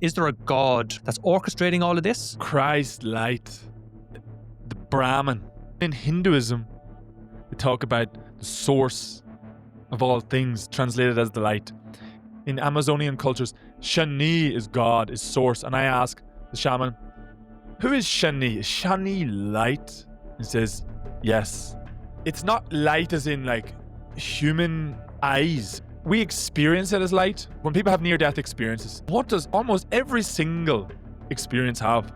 Is there a God that's orchestrating all of this? Christ light, the Brahman. In Hinduism, they talk about the source of all things, translated as the light. In Amazonian cultures, Shani is God, is source. And I ask the shaman, who is Shani? Is Shani light? He says, yes. It's not light as in like human eyes. We experience it as light. When people have near-death experiences, what does almost every single experience have?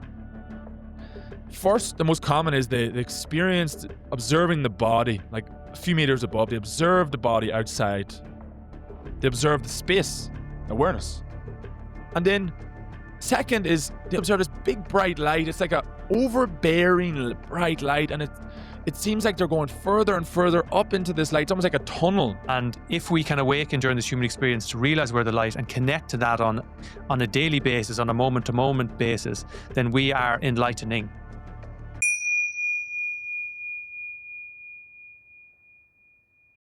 First, the most common is they experience observing the body, like a few meters above. They observe the body outside. They observe the space, awareness. And then second is they observe this big bright light. It's like a overbearing bright light, and it seems like they're going further and further up into this light. It's almost like a tunnel. And if we can awaken during this human experience to realize we're the light and connect to that on a daily basis, on a moment-to-moment basis, then we are enlightening.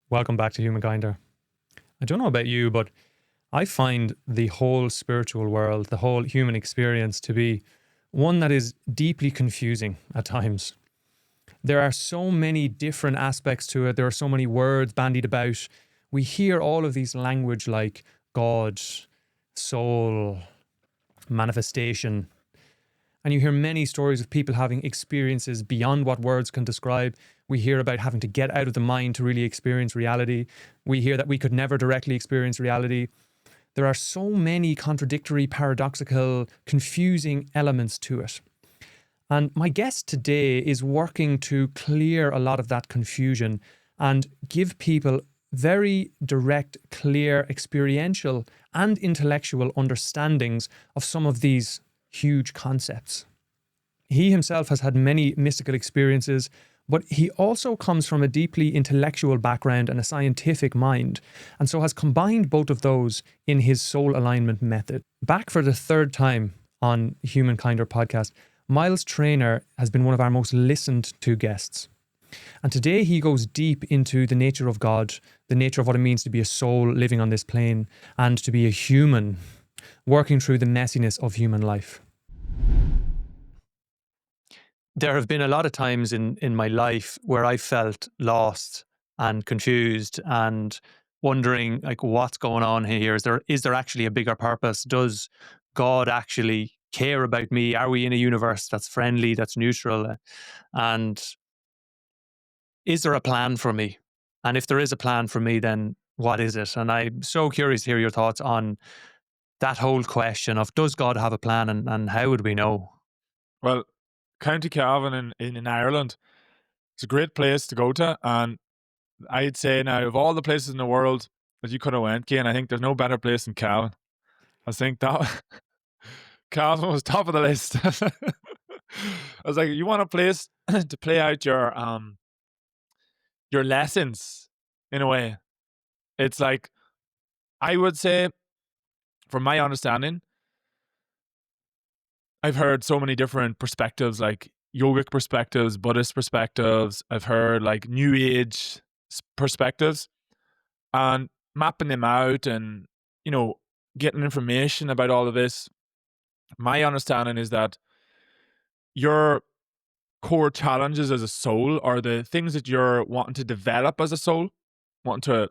Welcome back to Humankinder. I don't know about you, but I find the whole spiritual world, the whole human experience to be one that is deeply confusing at times. There are so many different aspects to it. There are so many words bandied about. We hear all of these language like God, soul, manifestation. And you hear many stories of people having experiences beyond what words can describe. We hear about having to get out of the mind to really experience reality. We hear that we could never directly experience reality. There are so many contradictory, paradoxical, confusing elements to it. And my guest today is working to clear a lot of that confusion and give people very direct, clear, experiential and intellectual understandings of some of these huge concepts. He himself has had many mystical experiences, but he also comes from a deeply intellectual background and a scientific mind, and so has combined both of those in his soul alignment method. Back for the third time on Humankinder podcast, Myles Traynor has been one of our most listened to guests. And today he goes deep into the nature of God, the nature of what it means to be a soul living on this plane, and to be a human, working through the messiness of human life. There have been a lot of times in my life where I felt lost and confused and wondering, like, what's going on here? Is there actually a bigger purpose? Does God actually care about me? Are we in a universe that's friendly, that's neutral? And is there a plan for me? And if there is a plan for me, then what is it? And I'm so curious to hear your thoughts on that whole question of, does God have a plan, and how would we know? Well, County Cavan in Ireland, it's a great place to go to, and I'd say now of all the places in the world that you could have went, Cian, I think there's no better place than Cavan. I think that Cavan was top of the list. I was like, you want a place to play out your lessons in a way. It's like, I would say, from my understanding, I've heard so many different perspectives, like yogic perspectives, Buddhist perspectives. I've heard like New Age perspectives, and mapping them out and, getting information about all of this. My understanding is that your core challenges as a soul are the things that you're wanting to develop as a soul, wanting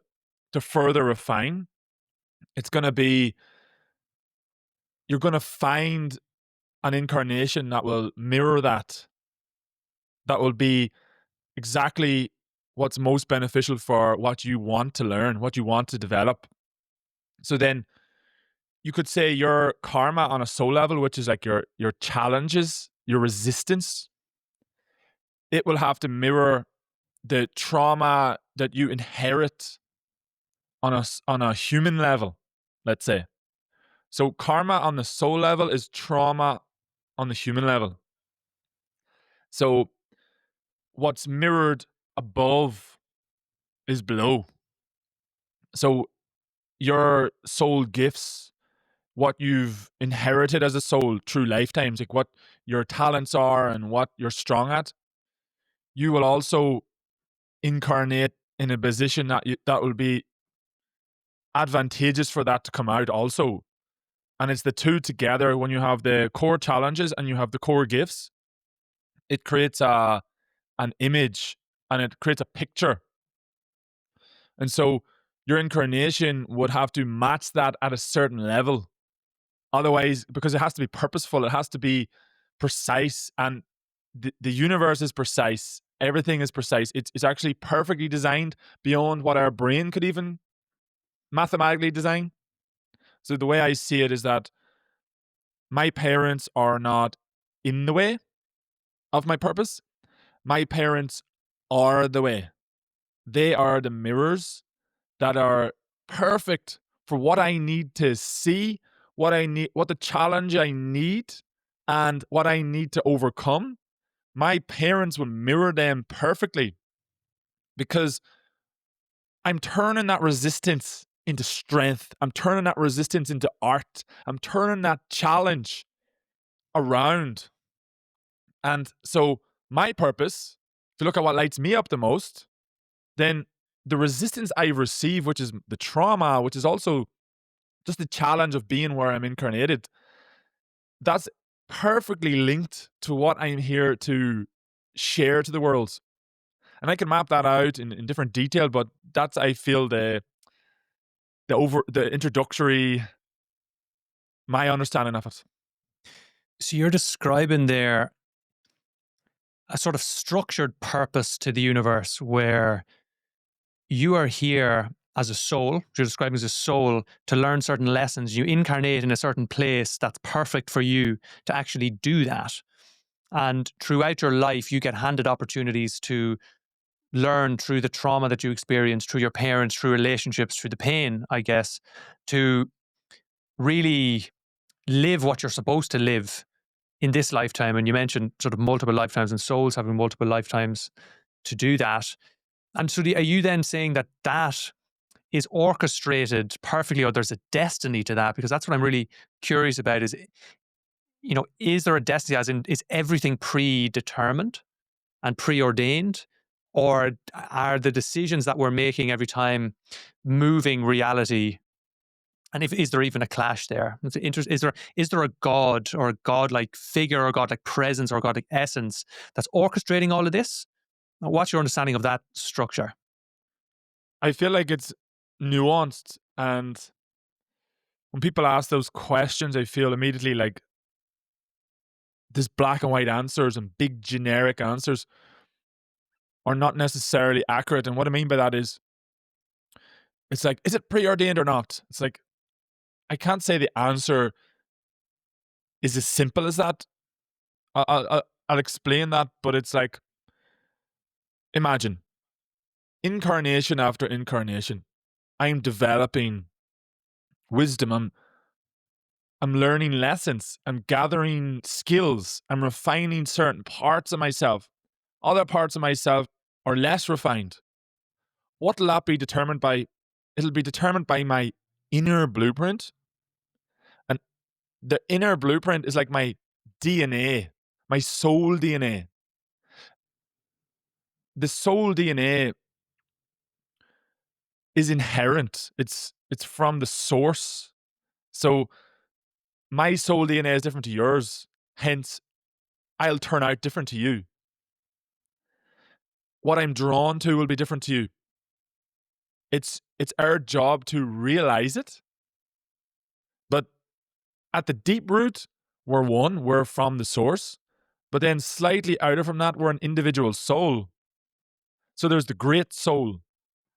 to further refine. It's going to be, you're going to find an incarnation that will mirror that will be exactly what's most beneficial for what you want to learn, what you want to develop. So then you could say your karma on a soul level, which is like your challenges, your resistance, it will have to mirror the trauma that you inherit on a human level, let's say. So karma on the soul level is trauma on the human level. So what's mirrored above is below. So your soul gifts, what you've inherited as a soul through lifetimes, like what your talents are and what you're strong at, you will also incarnate in a position that will be advantageous for that to come out also. And it's the two together. When you have the core challenges and you have the core gifts, it creates an image and it creates a picture. And so your incarnation would have to match that at a certain level. Otherwise, because it has to be purposeful, it has to be precise, and the universe is precise. Everything is precise. It's actually perfectly designed beyond what our brain could even mathematically design. So the way I see it is that my parents are not in the way of my purpose. My parents are the way. They are the mirrors that are perfect for what I need to see, what I need, what the challenge I need, and what I need to overcome. My parents will mirror them perfectly, because I'm turning that resistance into strength. I'm turning that resistance into art. I'm turning that challenge around. And so my purpose, if you look at what lights me up the most, then the resistance I receive, which is the trauma, which is also just the challenge of being where I'm incarnated, that's perfectly linked to what I'm here to share to the world. And I can map that out in different detail, but that's, I feel, the introductory, my understanding of it. So you're describing there a sort of structured purpose to the universe where you are here as a soul, you're describing as a soul, to learn certain lessons. You incarnate in a certain place that's perfect for you to actually do that. And throughout your life, you get handed opportunities to learn through the trauma that you experience, through your parents, through relationships, through the pain, I guess, to really live what you're supposed to live in this lifetime. And you mentioned sort of multiple lifetimes and souls having multiple lifetimes to do that. And so are you then saying that that is orchestrated perfectly, or there's a destiny to that? Because that's what I'm really curious about is, is there a destiny, as in, is everything predetermined and preordained? Or are the decisions that we're making every time moving reality? And is there even a clash there? Is there a God or a godlike figure or a godlike presence or a godlike essence that's orchestrating all of this? What's your understanding of that structure? I feel like it's nuanced, and when people ask those questions, I feel immediately like this black and white answers and big generic answers are not necessarily accurate. And what I mean by that is, it's like, is it preordained or not? It's like, I can't say the answer is as simple as that. I'll explain that, but it's like, imagine incarnation after incarnation. I'm developing wisdom. I'm learning lessons. I'm gathering skills. I'm refining certain parts of myself. Other parts of myself are less refined. What will that be determined by? It'll be determined by my inner blueprint. And the inner blueprint is like my DNA, my soul DNA. The soul DNA is inherent. It's from the source. So my soul DNA is different to yours. Hence, I'll turn out different to you. What I'm drawn to will be different to you. It's our job to realize it. But at the deep root, we're one, we're from the source. But then slightly outer from that, we're an individual soul. So there's the great soul.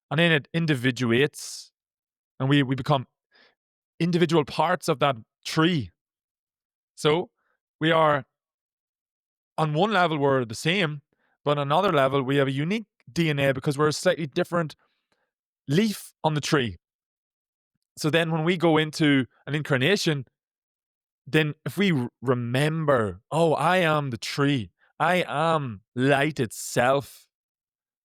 And then it individuates. And we become individual parts of that tree. So we are, on one level, we're the same. But on another level, we have a unique DNA because we're a slightly different leaf on the tree. So then when we go into an incarnation, then if we remember, oh, I am the tree, I am light itself,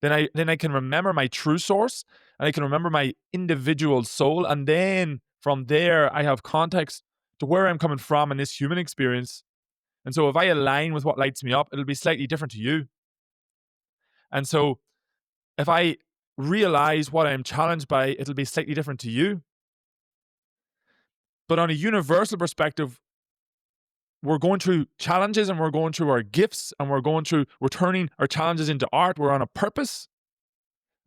then I can remember my true source, and I can remember my individual soul, and then from there I have context to where I'm coming from in this human experience. And so if I align with what lights me up, it'll be slightly different to you. And so if I realize what I'm challenged by, it'll be slightly different to you. But on a universal perspective, we're going through challenges and we're going through our gifts and we're turning our challenges into art. We're on a purpose.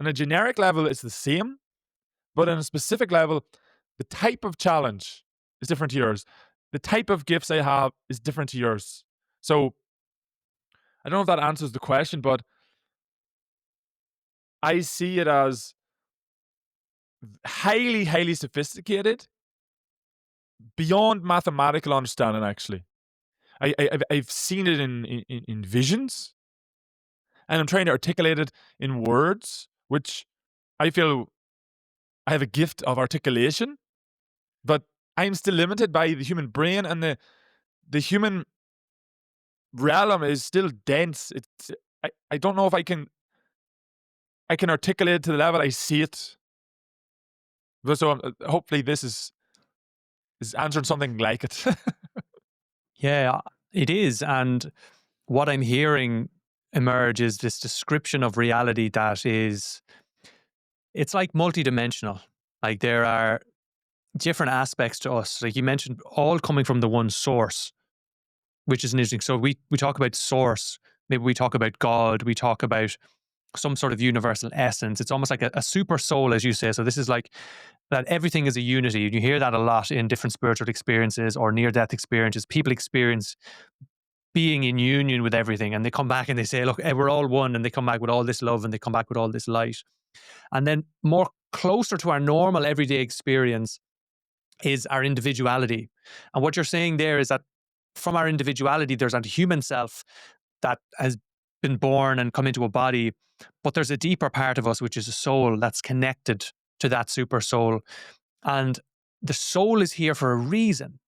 On a generic level, it's the same. But on a specific level, the type of challenge is different to yours. The type of gifts I have is different to yours. So I don't know if that answers the question, but I see it as highly, highly sophisticated, beyond mathematical understanding, actually. I've seen it in visions, and I'm trying to articulate it in words, which I feel I have a gift of articulation, but I'm still limited by the human brain, and the human realm is still dense. I don't know if I can articulate it to the level I see it. So hopefully this is answering something like it. Yeah, it is. And what I'm hearing emerge is this description of reality that is, it's like multidimensional. Like there are different aspects to us. Like you mentioned, all coming from the one source, which is interesting. So we talk about source, maybe we talk about God, we talk about some sort of universal essence. It's almost like a super soul, as you say. So this is like that everything is a unity. And you hear that a lot in different spiritual experiences or near-death experiences. People experience being in union with everything, and they come back and they say, look, we're all one, and they come back with all this love and they come back with all this light. And then more closer to our normal everyday experience is our individuality. And what you're saying there is that from our individuality, there's a human self that has been born and come into a body, but there's a deeper part of us, which is a soul that's connected to that super soul. And the soul is here for a reason.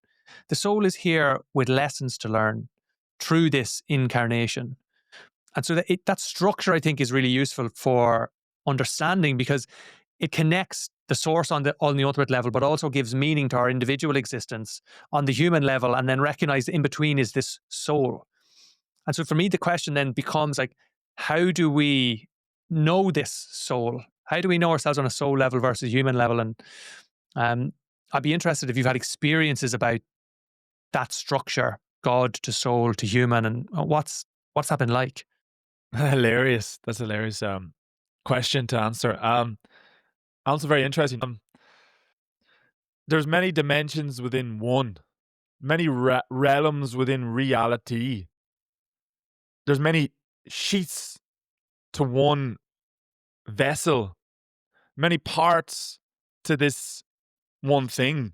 The soul is here with lessons to learn through this incarnation. And so that structure, I think, is really useful for understanding, because it connects the source on the ultimate level, but also gives meaning to our individual existence on the human level, and then recognize in between is this soul. And so for me, the question then becomes like, how do we know this soul? How do we know ourselves on a soul level versus human level? And I'd be interested if you've had experiences about that structure, God to soul to human, and what's that been like? Hilarious. That's a hilarious question to answer. Also very interesting. There's many dimensions within one, many realms within reality. There's many sheets to one vessel, many parts to this one thing.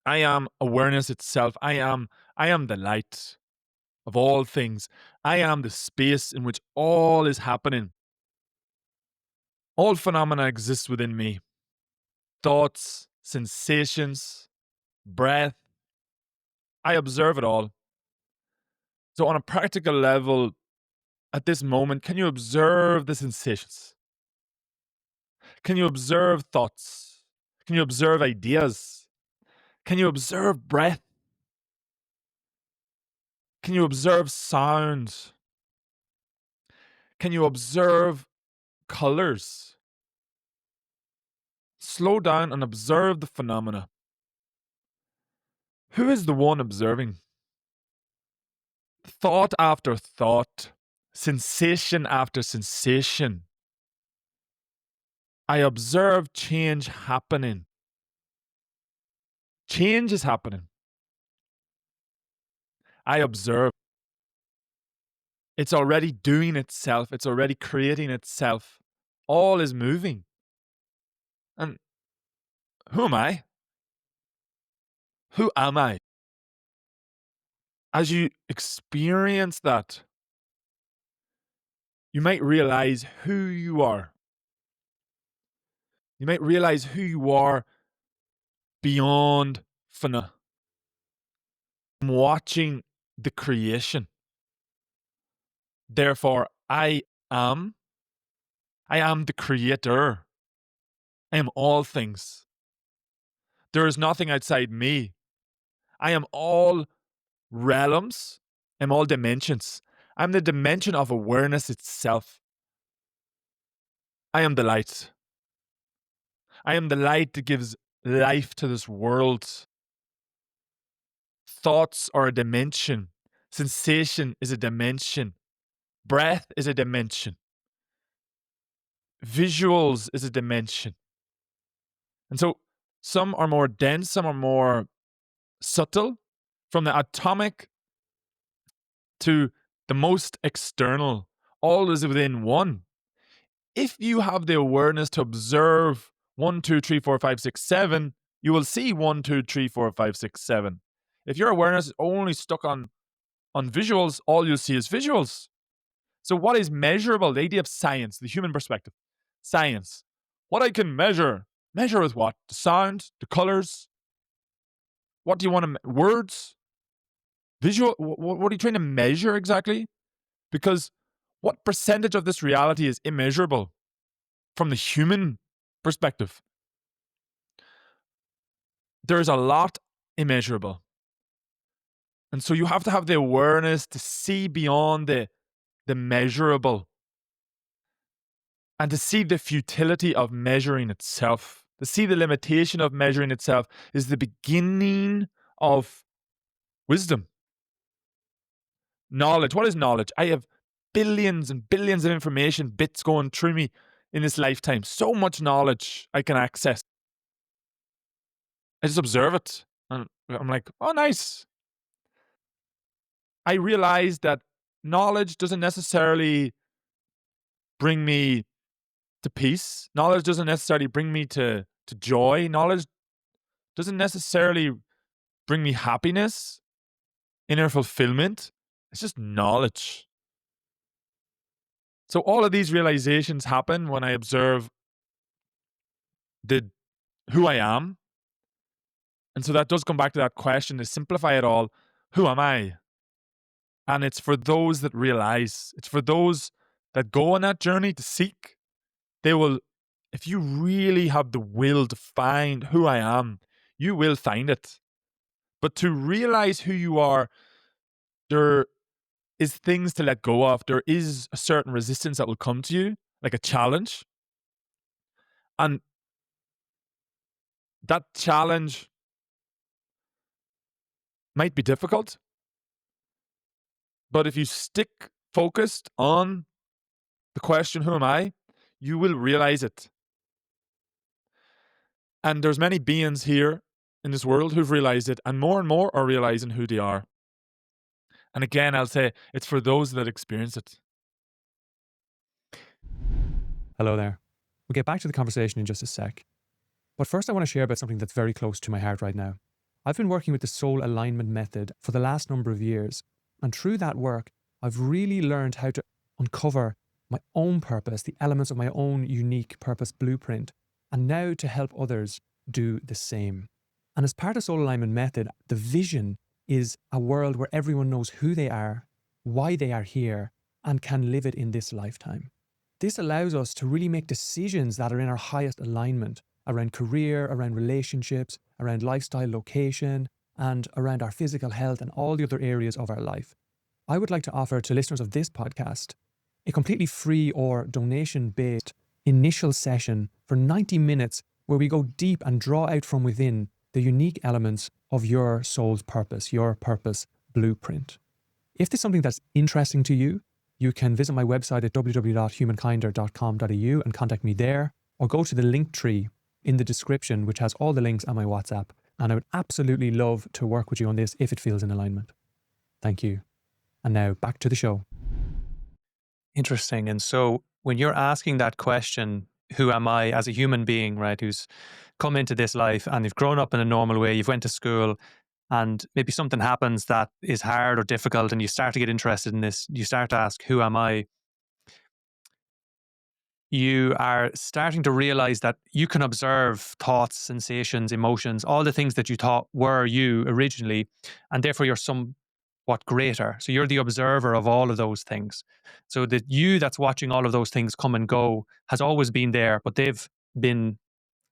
I am awareness itself. I am the light of all things. I am the space in which all is happening. All phenomena exist within me. Thoughts, sensations, breath. I observe it all. So on a practical level, at this moment, can you observe the sensations? Can you observe thoughts? Can you observe ideas? Can you observe breath? Can you observe sound? Can you observe colors? Slow down and observe the phenomena. Who is the one observing? Thought after thought, sensation after sensation. I observe change happening. Change is happening. I observe. It's already doing itself. It's already creating itself. All is moving. And who am I? Who am I? As you experience that, you might realize who you are. You might realize who you are beyond phenomena. I'm watching the creation. Therefore, I am the creator. I am all things. There is nothing outside me. I am all realms. I'm all dimensions. I'm the dimension of awareness itself. I am the light. I am the light that gives life to this world. thoughts are a dimension. Sensation is a dimension. Breath is a dimension. Visuals is a dimension. And so some are more dense, some are more subtle, from the atomic to the most external. All is within one. If you have the awareness to observe 1, 2, 3, 4, 5, 6, 7, you will see 1, 2, 3, 4, 5, 6, 7. If your awareness is only stuck on visuals, all you'll see is visuals. So what is measurable? The idea of science, the human perspective. Science. What I can measure. Measure with what? The sound, the colors. What do you want to words? Visual. What are you trying to measure exactly? Because what percentage of this reality is immeasurable from the human perspective? There's a lot immeasurable. And so you have to have the awareness to see beyond the measurable and to see the futility of measuring itself. To see the limitation of measuring itself is the beginning of wisdom. Knowledge. What is knowledge? I have billions and billions of information bits going through me in this lifetime. So much knowledge I can access. I just observe it. And I'm like, oh, nice. I realize that knowledge doesn't necessarily bring me to peace. Knowledge doesn't necessarily bring me to joy. Knowledge doesn't necessarily bring me happiness, inner fulfillment. It's just knowledge. So all of these realizations happen when I observe who I am. And so that does come back to that question, to simplify it all. Who am I? And it's for those that realize. It's for those that go on that journey to seek. They will, if you really have the will to find who I am, you will find it. But to realize who you are, there is things to let go of. There is a certain resistance that will come to you, like a challenge. And that challenge might be difficult. But if you stick focused on the question, who am I? You will realize it. And there's many beings here in this world who've realized it, and more are realizing who they are. And again, I'll say it's for those that experience it. Hello there. We'll get back to the conversation in just a sec. But first I want to share about something that's very close to my heart right now. I've been working with the soul alignment method for the last number of years. And through that work, I've really learned how to uncover my own purpose, the elements of my own unique purpose blueprint, and now to help others do the same. And as part of soul alignment method, the vision is a world where everyone knows who they are, why they are here, and can live it in this lifetime. This allows us to really make decisions that are in our highest alignment around career, around relationships, around lifestyle, location, and around our physical health and all the other areas of our life. I would like to offer to listeners of this podcast a completely free or donation-based initial session for 90 minutes where we go deep and draw out from within the unique elements of your soul's purpose, your purpose blueprint. If this is something that's interesting to you, you can visit my website at www.humankinder.com.au and contact me there, or go to the link tree in the description, which has all the links on my WhatsApp. And I would absolutely love to work with you on this if it feels in alignment. Thank you. And now back to the show. Interesting. And so when you're asking that question, who am I as a human being, right, who's come into this life and you've grown up in a normal way, you've went to school, and maybe something happens that is hard or difficult and you start to get interested in this, you start to ask, who am I? You are starting to realize that you can observe thoughts, sensations, emotions, all the things that you thought were you originally, and therefore you're somewhat greater. So you're the observer of all of those things. So that you that's watching all of those things come and go has always been there, but they've been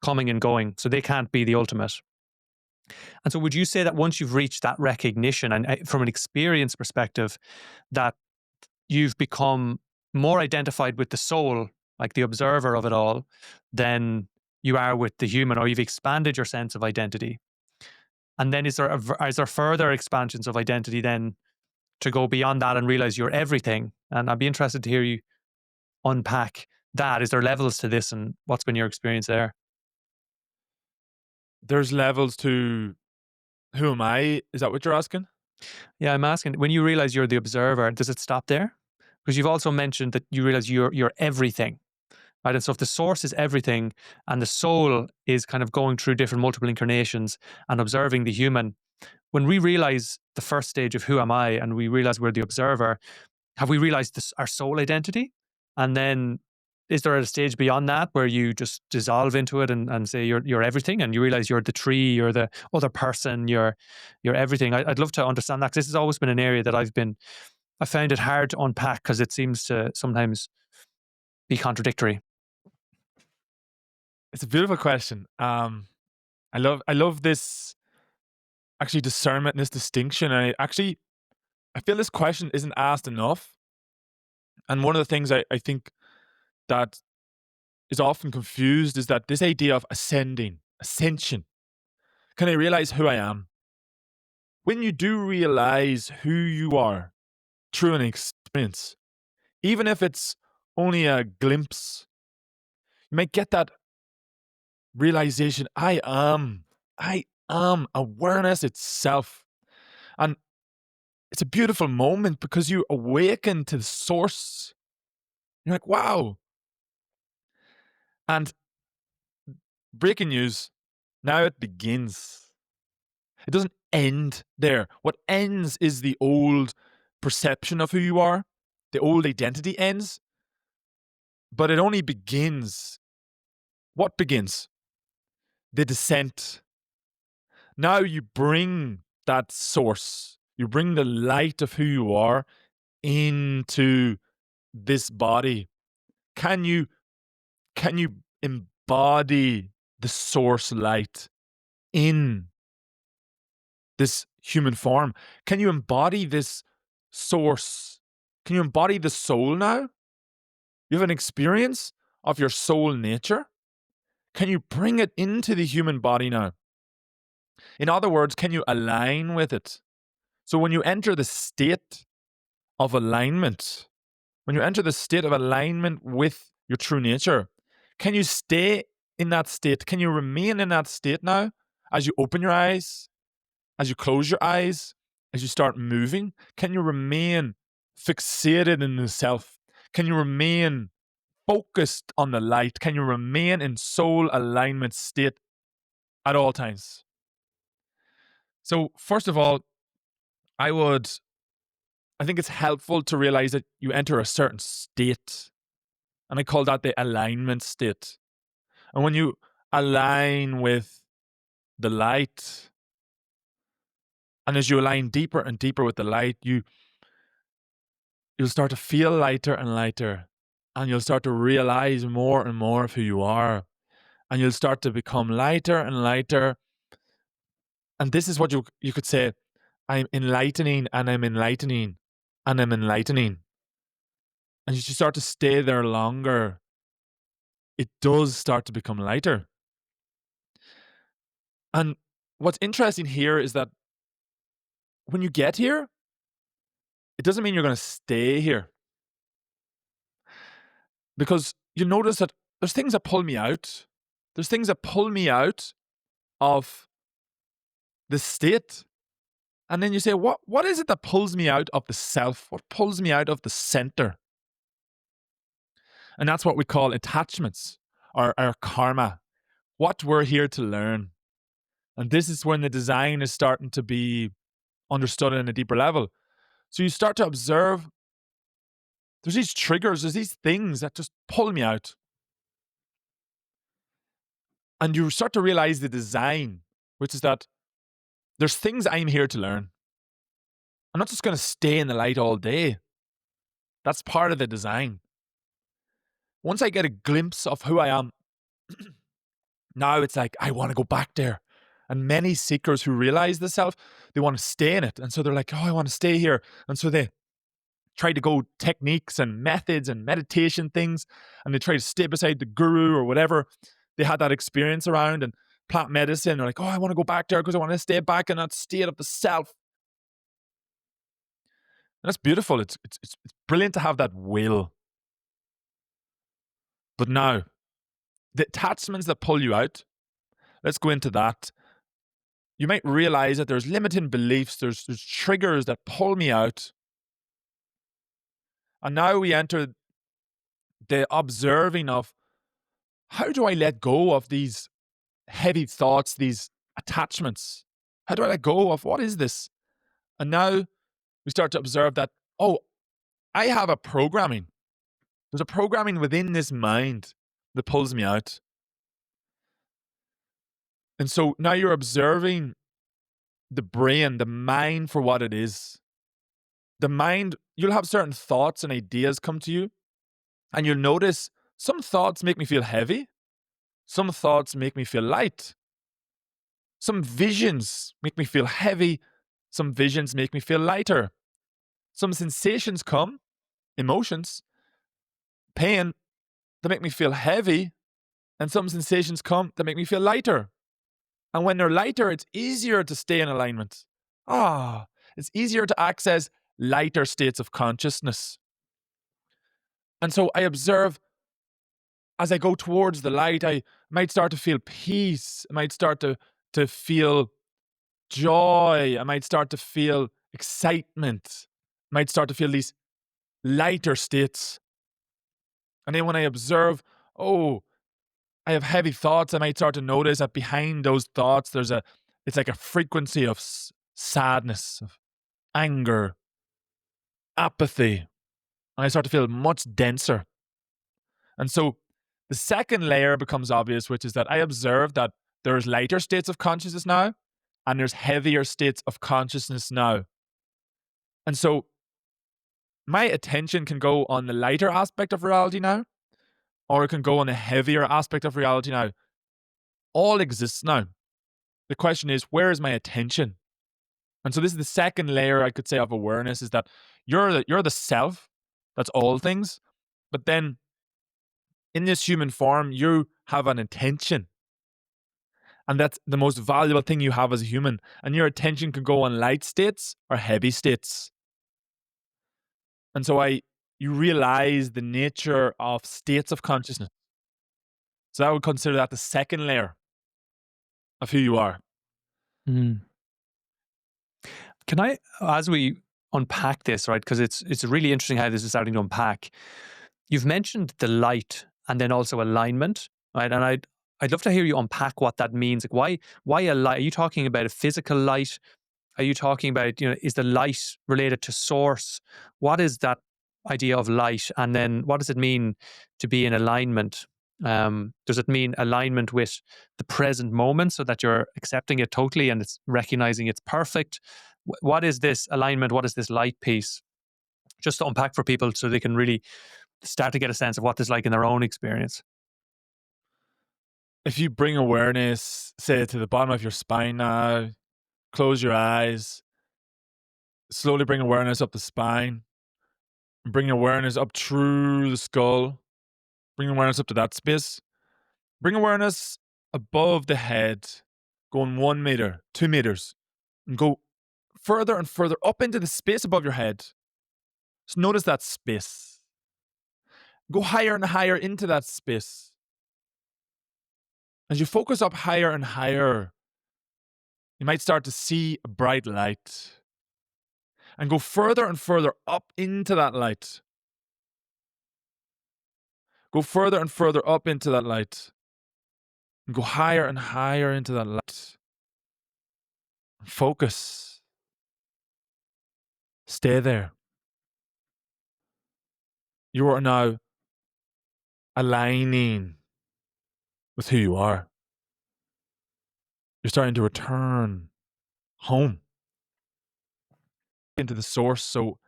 coming and going, so they can't be the ultimate. And so would you say that once you've reached that recognition, and from an experience perspective, that you've become more identified with the soul, like the observer of it all, than you are with the human, or you've expanded your sense of identity? And then is there further expansions of identity then to go beyond that and realize you're everything? And I'd be interested to hear you unpack that. Is there levels to this, and what's been your experience there? There's levels to who am I? Is that what you're asking? Yeah, I'm asking, when you realize you're the observer, does it stop there? Because you've also mentioned that you realize you're everything, right? And so if the source is everything and the soul is kind of going through different multiple incarnations and observing the human, when we realize the first stage of who am I and we realize we're the observer, have we realized our soul identity? And then is there a stage beyond that where you just dissolve into it and say you're everything, and you realize you're the tree, you're the other person, you're everything? I'd love to understand that, because this has always been an area that I found it hard to unpack because it seems to sometimes be contradictory. It's a beautiful question. I love this actually discernment and this distinction. I feel this question isn't asked enough. And one of the things I think that is often confused is that this idea of ascension. Can I realize who I am? When you do realize who you are through an experience, even if it's only a glimpse, you might get that realization, I am awareness itself. And it's a beautiful moment because you awaken to the source. You're like, wow. And breaking news, now it begins. It doesn't end there. What ends is the old perception of who you are. The old identity ends, but it only begins. What begins? The descent. Now you bring that source, you bring the light of who you are into this body. Can you embody the source light in this human form? Can you embody this source? Can you embody the soul now? You have an experience of your soul nature. Can you bring it into the human body now? In other words, can you align with it? So when you enter the state of alignment, when you enter the state of alignment with your true nature, can you stay in that state? Can you remain in that state now as you open your eyes, as you close your eyes, as you start moving? Can you remain fixated in the self? Can you remain focused on the light? Can you remain in soul alignment state at all times? So first of all, I think it's helpful to realize that you enter a certain state, and I call that the alignment state. And when you align with the light, and as you align deeper and deeper with the light, you'll start to feel lighter and lighter, and you'll start to realize more and more of who you are, and you'll start to become lighter and lighter. And this is what you could say, I'm enlightening and I'm enlightening and I'm enlightening. And as you start to stay there longer, it does start to become lighter. And what's interesting here is that when you get here, it doesn't mean you're going to stay here. Because you notice that there's things that pull me out. There's things that pull me out of the state. And then you say, what is it that pulls me out of the self? What pulls me out of the center? And that's what we call attachments, or our karma, what we're here to learn. And this is when the design is starting to be understood in a deeper level. So you start to observe, there's these triggers, there's these things that just pull me out. And you start to realize the design, which is that there's things I'm here to learn. I'm not just going to stay in the light all day. That's part of the design. Once I get a glimpse of who I am, now it's like, I want to go back there. And many seekers who realize the self, they want to stay in it. And so they're like, oh, I want to stay here. And so they try to go techniques and methods and meditation things, and they try to stay beside the guru or whatever they had that experience around, and plant medicine, or like, oh, I want to go back there because I want to stay back in that state of the self. And that's beautiful. It's brilliant to have that will. But now, the attachments that pull you out, let's go into that. You might realize that there's limiting beliefs, there's triggers that pull me out. And now we enter the observing of, how do I let go of these heavy thoughts, these attachments? How do I let go of, what is this? And now we start to observe that, oh, I have a programming. There's a programming within this mind that pulls me out. And so now you're observing the brain, the mind for what it is. The mind, you'll have certain thoughts and ideas come to you, and you'll notice some thoughts make me feel heavy. Some thoughts make me feel light. Some visions make me feel heavy. Some visions make me feel lighter. Some sensations come, emotions, pain, that make me feel heavy, and some sensations come that make me feel lighter. And when they're lighter, it's easier to stay in alignment. It's easier to access lighter states of consciousness. And so I observe, as I go towards the light, I might start to feel peace. I might start to feel joy. I might start to feel excitement. I might start to feel these lighter states. And then when I observe, oh, I have heavy thoughts, I might start to notice that behind those thoughts, it's like a frequency of sadness, of anger, apathy. And I start to feel much denser. And so the second layer becomes obvious, which is that I observe that there's lighter states of consciousness now, and there's heavier states of consciousness now. And so my attention can go on the lighter aspect of reality now, or it can go on the heavier aspect of reality now. All exists now. The question is, where is my attention? And so this is the second layer, I could say, of awareness, is that you're the self, that's all things, but then in this human form, you have an intention. And that's the most valuable thing you have as a human. And your attention can go on light states or heavy states. And so you realize the nature of states of consciousness. So I would consider that the second layer of who you are. Mm. Can I, as we unpack this, right, because it's really interesting how this is starting to unpack. You've mentioned the light and then also alignment, right? And I'd love to hear you unpack what that means. Like why a light? Are you talking about a physical light? Are you talking about, is the light related to source? What is that idea of light? And then what does it mean to be in alignment? Does it mean alignment with the present moment so that you're accepting it totally and it's recognizing it's perfect? What is this alignment? What is this light piece? Just to unpack for people so they can really start to get a sense of what this is like in their own experience. If you bring awareness, say, to the bottom of your spine now, close your eyes, slowly bring awareness up the spine, bring awareness up through the skull, bring awareness up to that space, bring awareness above the head, going 1 meter, 2 meters, and go further and further up into the space above your head. Just notice that space. Go higher and higher into that space. As you focus up higher and higher, you might start to see a bright light. And go further and further up into that light. Go further and further up into that light. And go higher and higher into that light. Focus. Stay there. You are now aligning with who you are. You're starting to return home into the source. So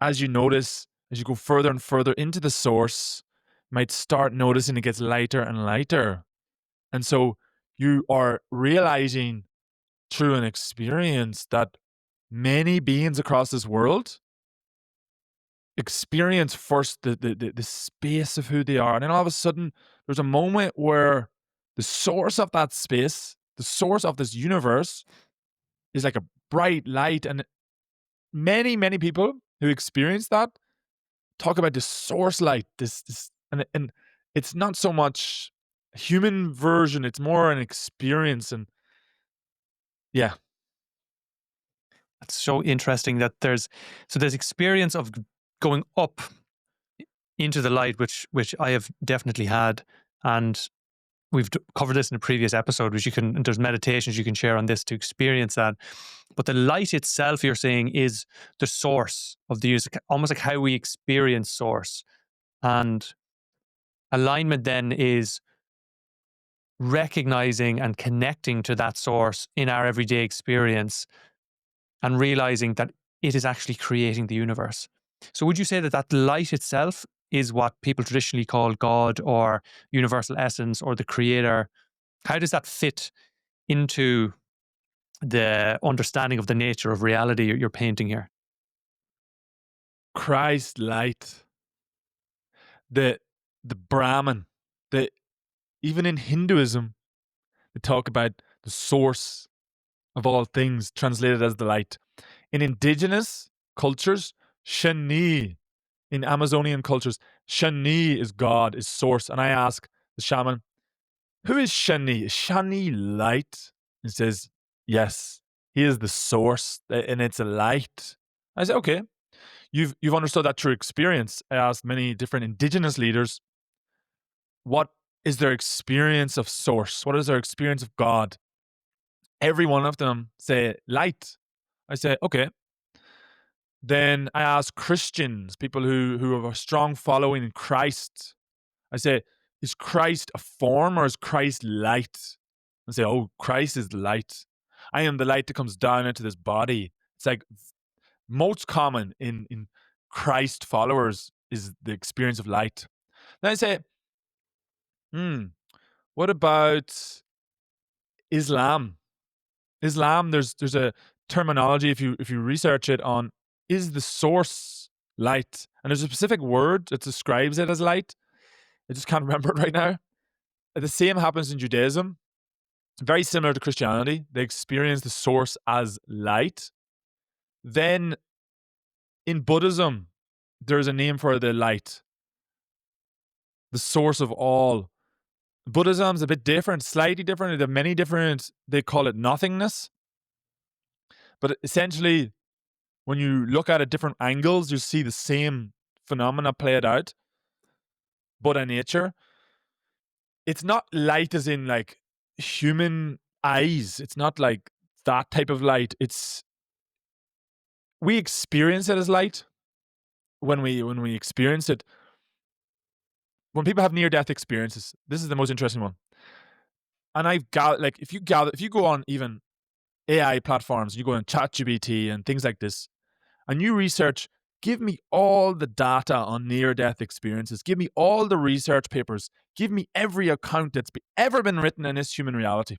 as you notice, as you go further and further into the source, you might start noticing it gets lighter and lighter. And so you are realizing through an experience that many beings across this world experience first the space of who they are. And then all of a sudden, there's a moment where the source of that space, the source of this universe is like a bright light. And many, many people who experience that talk about this source light, and it's not so much a human version, it's more an experience. And yeah. It's so interesting that there's experience of going up into the light, which I have definitely had, and we've covered this in a previous episode, which there's meditations you can share on this to experience that. But the light itself, you're saying, is the source of the use, almost like how we experience source. And alignment then is recognizing and connecting to that source in our everyday experience and realizing that it is actually creating the universe. So would you say that that light itself is what people traditionally call God or universal essence or the creator? How does that fit into the understanding of the nature of reality you're painting here? Christ light, the Brahman, even in Hinduism, they talk about the source of all things, translated as the light. In indigenous cultures, Shani, in Amazonian cultures, Shani is God, is source. And I ask the shaman, who is Shani? Is Shani light? He says, yes, he is the source, and it's a light. I say, okay, you've understood that through experience. I asked many different indigenous leaders, what is their experience of source? What is their experience of God? Every one of them say light. I say, okay. Then I ask Christians, people who have a strong following in Christ. I say, is Christ a form or is Christ light? I say, oh, Christ is the light. I am the light that comes down into this body. It's like most common in Christ followers is the experience of light. Then I say, what about Islam? Islam, there's a terminology if you research it on, is the source light? And there's a specific word that describes it as light. I just can't remember it right now. The same happens in Judaism. It's very similar to Christianity. They experience the source as light. Then in Buddhism, there's a name for the light, the source of all. Buddhism's a bit different, slightly different. There are many different, they call it nothingness. But essentially, when you look at it different angles, you see the same phenomena played out. But in nature, it's not light as in like human eyes. It's not like that type of light. We experience it as light when we experience it. When people have near-death experiences, this is the most interesting one. And I've got like if you go on even AI platforms, you go on ChatGPT and things like this, and you research, give me all the data on near-death experiences, give me all the research papers, give me every account that's ever been written in this human reality.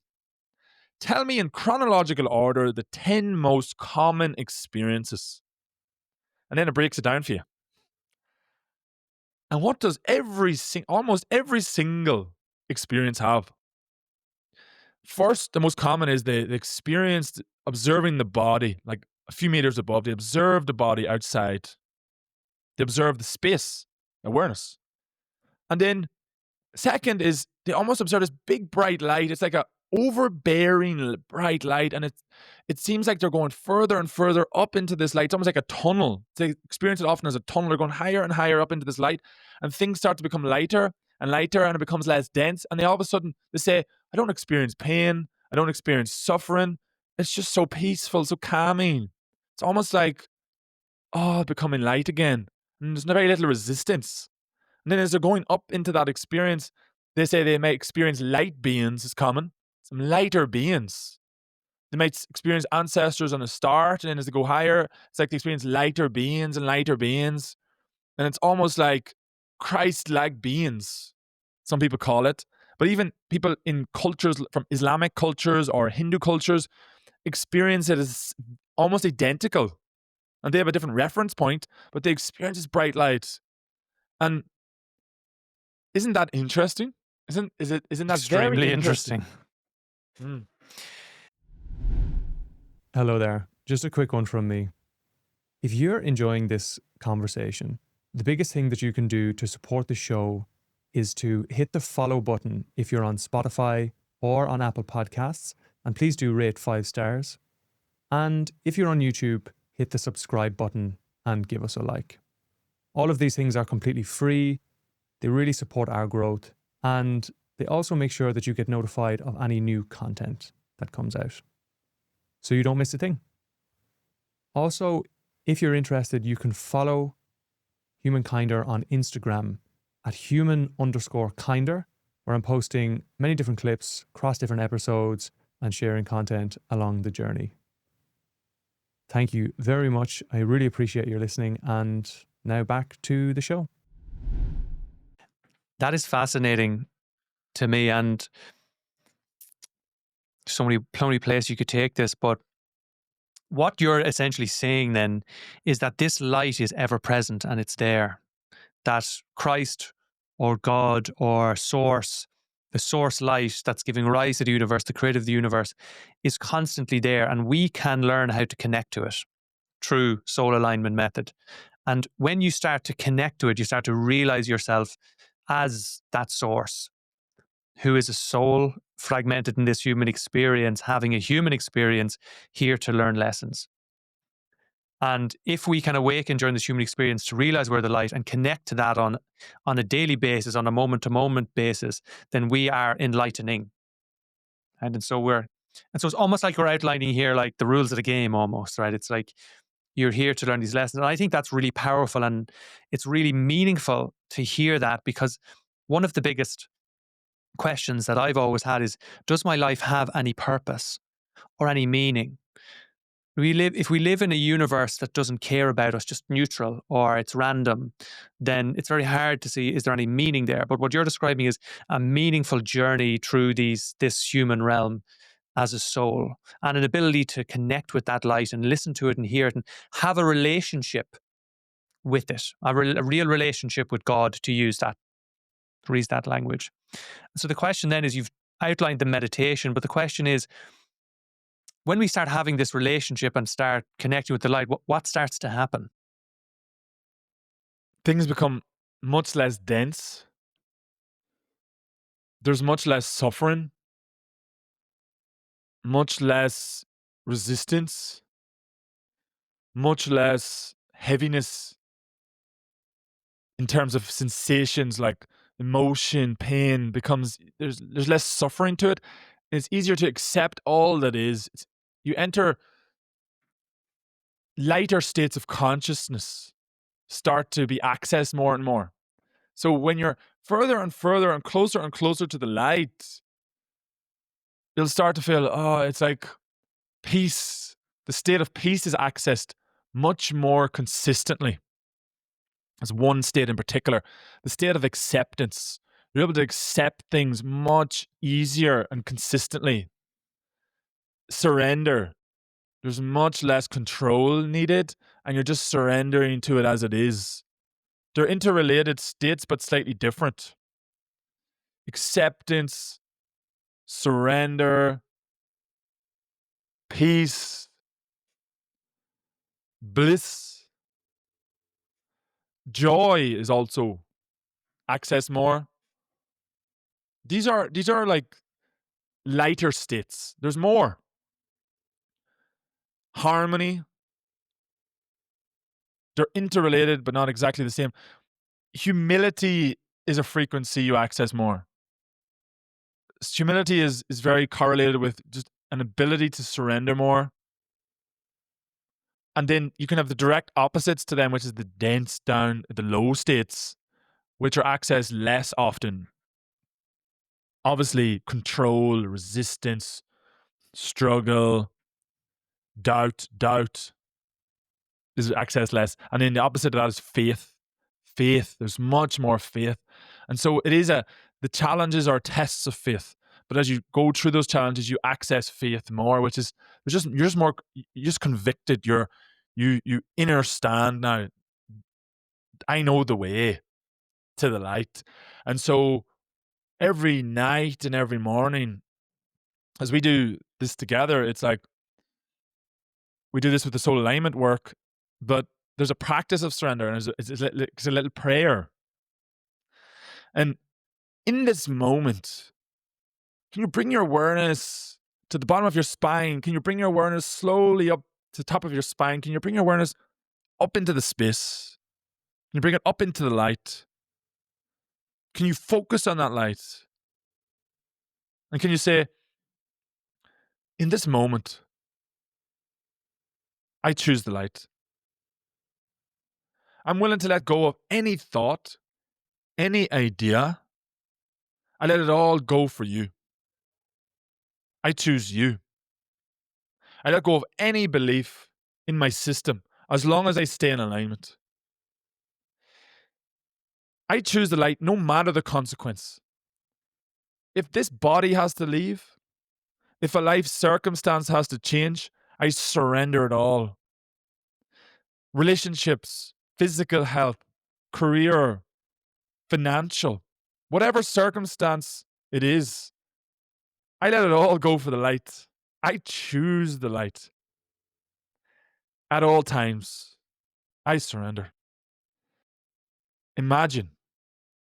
Tell me in chronological order the 10 most common experiences. And then it breaks it down for you. And what does almost every single experience have? First, the most common is the experience observing the body, like a few meters above. They observe the body outside. They observe the space, awareness. And then second is they almost observe this big bright light. It's like a overbearing bright light, and it seems like they're going further and further up into this light. It's almost like a tunnel. They experience it often as a tunnel. They're going higher and higher up into this light, and things start to become lighter and lighter, and it becomes less dense. And they all of a sudden they say, I don't experience pain. I don't experience suffering. It's just so peaceful, so calming. It's almost like, becoming light again. And there's very little resistance. And then as they're going up into that experience, they say they may experience light beings is common. Some lighter beings. They might experience ancestors on the start, and then as they go higher, it's like they experience lighter beings and lighter beings. And it's almost like Christ-like beings, some people call it. But even people in cultures, from Islamic cultures or Hindu cultures, experience it as almost identical. And they have a different reference point, but they experience this bright light. And isn't that interesting? Isn't that very Extremely interesting? interesting. Hello there. Just a quick one from me. If you're enjoying this conversation, the biggest thing that you can do to support the show is to hit the follow button if you're on Spotify or on Apple Podcasts, and please do rate 5 stars. And if you're on YouTube, hit the subscribe button and give us a like. All of these things are completely free. They really support our growth, and they also make sure that you get notified of any new content that comes out, so you don't miss a thing. Also, if you're interested, you can follow Humankinder on Instagram at human_kinder, where I'm posting many different clips across different episodes and sharing content along the journey. Thank you very much. I really appreciate your listening. And now back to the show. That is fascinating to me, and so many places you could take this, but what you're essentially saying then is that this light is ever present and it's there. That Christ or God or Source, the source light that's giving rise to the universe, the creator of the universe, is constantly there, and we can learn how to connect to it through soul alignment method. And when you start to connect to it, you start to realize yourself as that source, who is a soul fragmented in this human experience, having a human experience here to learn lessons. And if we can awaken during this human experience to realize we're the light and connect to that on a daily basis, on a moment-to-moment basis, then we are enlightening. And so it's almost like we're outlining here like the rules of the game almost, right? It's like you're here to learn these lessons. And I think that's really powerful, and it's really meaningful to hear that, because one of the biggest questions that I've always had is, does my life have any purpose or any meaning? If we live in a universe that doesn't care about us, just neutral, or it's random, then it's very hard to see, is there any meaning there? But what you're describing is a meaningful journey through this human realm as a soul, and an ability to connect with that light and listen to it and hear it and have a relationship with it, a real relationship with God, to use that language. So the question then is, you've outlined the meditation, but the question is, when we start having this relationship and start connecting with the light, what starts to happen? Things become much less dense. There's much less suffering, much less resistance, much less heaviness in terms of sensations like emotion, pain. There's less suffering to it. It's easier to accept all that is. You enter lighter states of consciousness, start to be accessed more and more. So when you're further and further and closer to the light, you'll start to feel, it's like peace. The state of peace is accessed much more consistently. As one state in particular, the state of acceptance. You're able to accept things much easier and consistently. Surrender. There's much less control needed, and you're just surrendering to it as it is. They're interrelated states, but slightly different. Acceptance, surrender, peace, bliss. Joy is also accessed more. These are like lighter states. There's more. Harmony. They're interrelated, but not exactly the same. Humility is a frequency you access more. Humility is very correlated with just an ability to surrender more. And then you can have the direct opposites to them, which is the dense down, the low states, which are accessed less often. Obviously, control, resistance, struggle, doubt is accessed less. And then the opposite of that is faith. There's much more faith. And so it is the challenges are tests of faith. But as you go through those challenges, you access faith more, which is you're just convicted. You understand now. I know the way to the light. And so every night and every morning, as we do this together, it's like we do this with the soul alignment work, but there's a practice of surrender, and it's a little prayer. And in this moment, can you bring your awareness to the bottom of your spine? Can you bring your awareness slowly up to the top of your spine? Can you bring your awareness up into the space? Can you bring it up into the light? Can you focus on that light? And can you say, in this moment, I choose the light. I'm willing to let go of any thought, any idea. I let it all go for you. I choose you. I let go of any belief in my system as long as I stay in alignment. I choose the light no matter the consequence. If this body has to leave, if a life circumstance has to change, I surrender it all. Relationships, physical health, career, financial, whatever circumstance it is, I let it all go for the light. I choose the light. At all times, I surrender. Imagine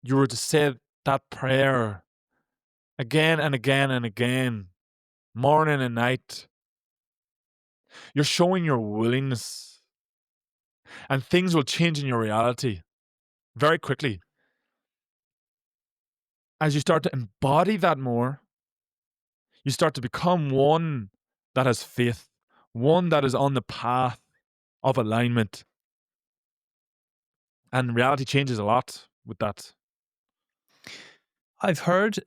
you were to say that prayer again and again and again, morning and night. You're showing your willingness, and things will change in your reality very quickly. As you start to embody that more, you start to become one that has faith, one that is on the path of alignment. And reality changes a lot with that. I've heard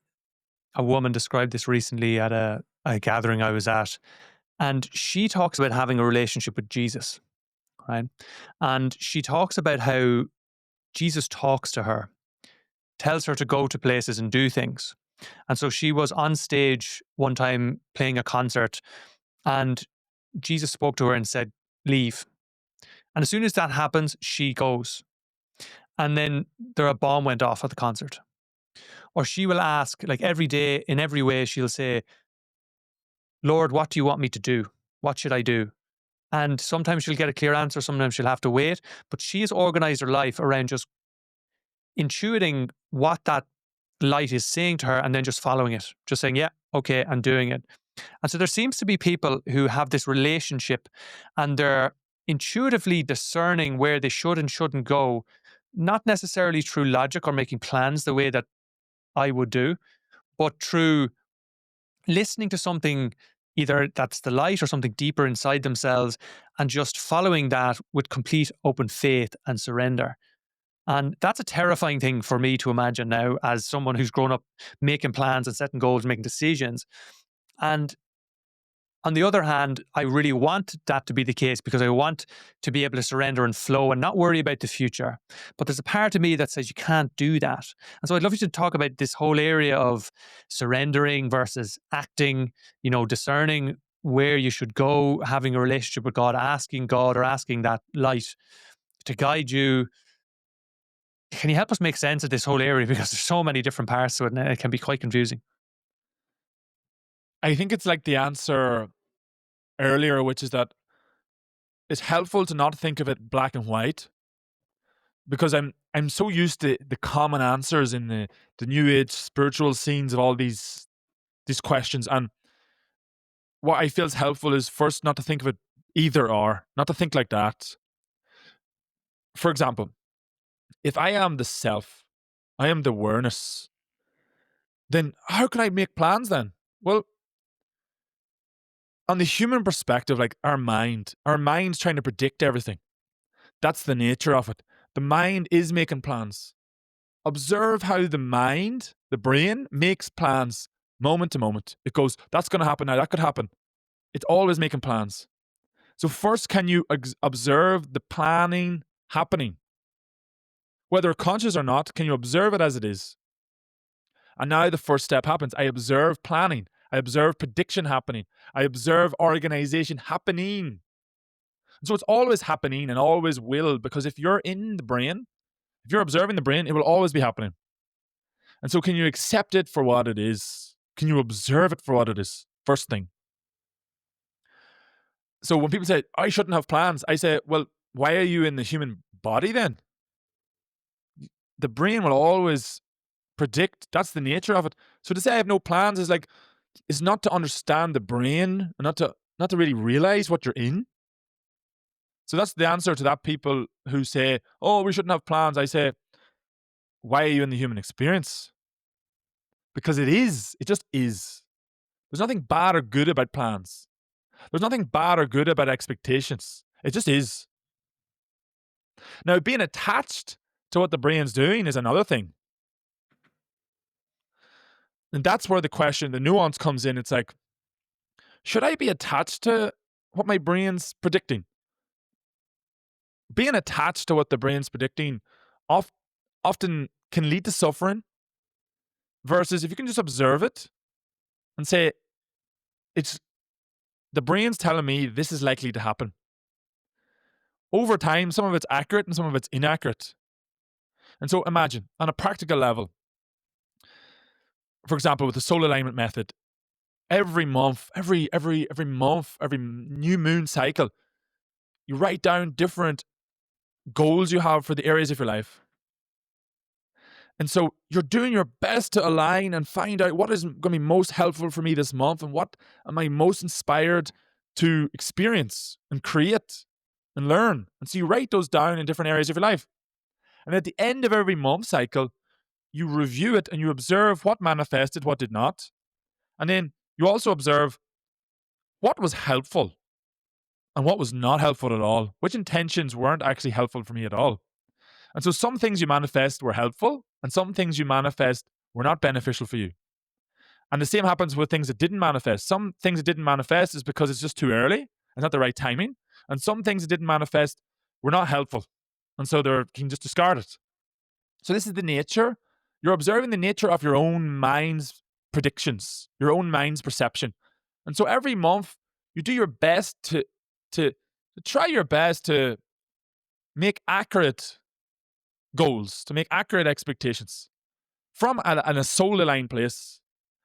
a woman describe this recently at a gathering I was at, and she talks about having a relationship with Jesus, right? And she talks about how Jesus talks to her, tells her to go to places and do things. And so she was on stage one time playing a concert, and Jesus spoke to her and said, leave. And as soon as that happens, she goes. And then a bomb went off at the concert. Or she will ask, like every day, in every way, she'll say, Lord, what do you want me to do? What should I do? And sometimes she'll get a clear answer, sometimes she'll have to wait. But she has organized her life around just intuiting what that light is saying to her and then just following it, just saying, yeah, okay, and doing it. And so there seems to be people who have this relationship and they're intuitively discerning where they should and shouldn't go, not necessarily through logic or making plans the way that I would do, but through listening to something, either that's the light or something deeper inside themselves, and just following that with complete open faith and surrender. And that's a terrifying thing for me to imagine now as someone who's grown up making plans and setting goals, making decisions. And on the other hand, I really want that to be the case because I want to be able to surrender and flow and not worry about the future. But there's a part of me that says you can't do that. And so I'd love you to talk about this whole area of surrendering versus acting, discerning where you should go, having a relationship with God or asking that light to guide you. Can you help us make sense of this whole area? Because there's so many different parts to it and it can be quite confusing. I think it's like the answer earlier, which is that it's helpful to not think of it black and white, because I'm so used to the common answers in the new age spiritual scenes of all these questions. And what I feel is helpful is first not to think of it either or, not to think like that. For example, if I am the self, I am the awareness, then how can I make plans then? Well, on the human perspective, like our mind's trying to predict everything. That's the nature of it. The mind is making plans. Observe how the mind, the brain, makes plans moment to moment. It goes, that's going to happen now, that could happen. It's always making plans. So first, can you observe the planning happening? Whether conscious or not, can you observe it as it is? And now the first step happens. I observe planning. I observe prediction happening. I observe organization happening. So it's always happening and always will, because if you're in the brain, if you're observing the brain, it will always be happening. And so can you accept it for what it is? Can you observe it for what it is? First thing. So when people say, I shouldn't have plans, I say, well, why are you in the human body then? The brain will always predict. That's the nature of it. So to say I have no plans is not to understand the brain and not to really realize what you're in. So that's the answer to that people who say, oh, we shouldn't have plans. I say, why are you in the human experience? Because it is. It just is. There's nothing bad or good about plans. There's nothing bad or good about expectations. It just is. Now, being attached to what the brain's doing is another thing. And that's where the question, the nuance comes in. It's like, should I be attached to what my brain's predicting? Being attached to what the brain's predicting often can lead to suffering, versus if you can just observe it and say, it's the brain's telling me this is likely to happen. Over time, some of it's accurate and some of it's inaccurate. And so imagine, on a practical level, for example, with the soul alignment method, every month, every new moon cycle, you write down different goals you have for the areas of your life. And so you're doing your best to align and find out what is going to be most helpful for me this month and what am I most inspired to experience and create and learn. And so you write those down in different areas of your life. And at the end of every month cycle, you review it and you observe what manifested, what did not. And then you also observe what was helpful and what was not helpful at all, which intentions weren't actually helpful for me at all. And so some things you manifest were helpful and some things you manifest were not beneficial for you. And the same happens with things that didn't manifest. Some things that didn't manifest is because it's just too early, it's not the right timing. And some things that didn't manifest were not helpful. And so you can just discard it. So this is the nature. You're observing the nature of your own mind's predictions, your own mind's perception. And so every month you do your best to try your best to make accurate goals, to make accurate expectations from a soul aligned place.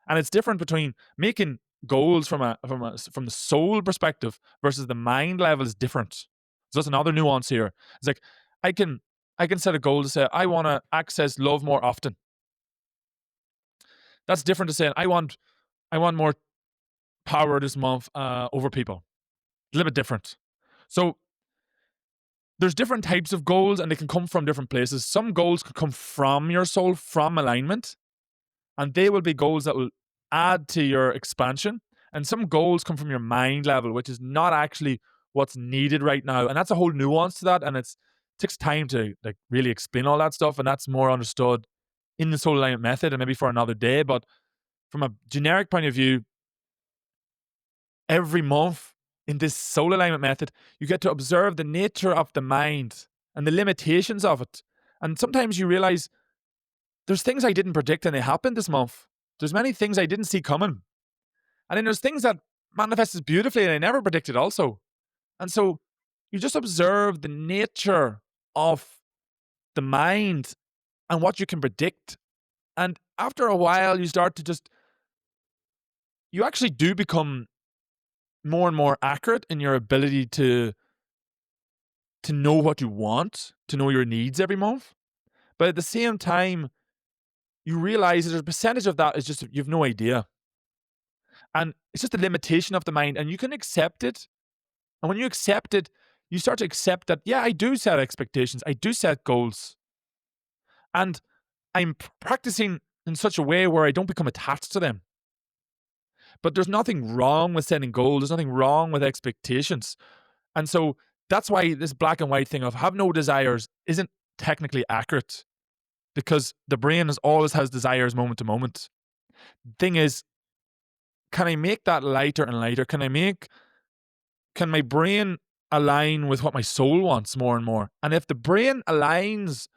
And it's different between making goals from the soul perspective versus the mind level is different. So that's another nuance here. It's like I can set a goal to say I want to access love more often. That's different to saying I want more power this month over people. A little bit different. So there's different types of goals and they can come from different places. Some goals could come from your soul, from alignment, and they will be goals that will add to your expansion. And some goals come from your mind level, which is not actually what's needed right now. And that's a whole nuance to that. And it takes time to really explain all that stuff. And that's more understood in the soul alignment method and maybe for another day. But from a generic point of view, every month in this soul alignment method, you get to observe the nature of the mind and the limitations of it. And sometimes you realize there's things I didn't predict and they happened this month. There's many things I didn't see coming. And then there's things that manifested beautifully and I never predicted also. And so you just observe the nature of the mind and what you can predict. And after a while, you start to you actually do become more and more accurate in your ability to know what you want, to know your needs every month. But at the same time, you realize that there's a percentage of that is just, you have no idea. And it's just a limitation of the mind and you can accept it. And when you accept it, you start to accept that, yeah, I do set expectations. I do set goals. And I'm practicing in such a way where I don't become attached to them. But there's nothing wrong with setting goals. There's nothing wrong with expectations. And so that's why this black and white thing of have no desires isn't technically accurate, because the brain always has desires moment to moment. The thing is, can I make that lighter and lighter? Can my brain align with what my soul wants more and more? And if the brain's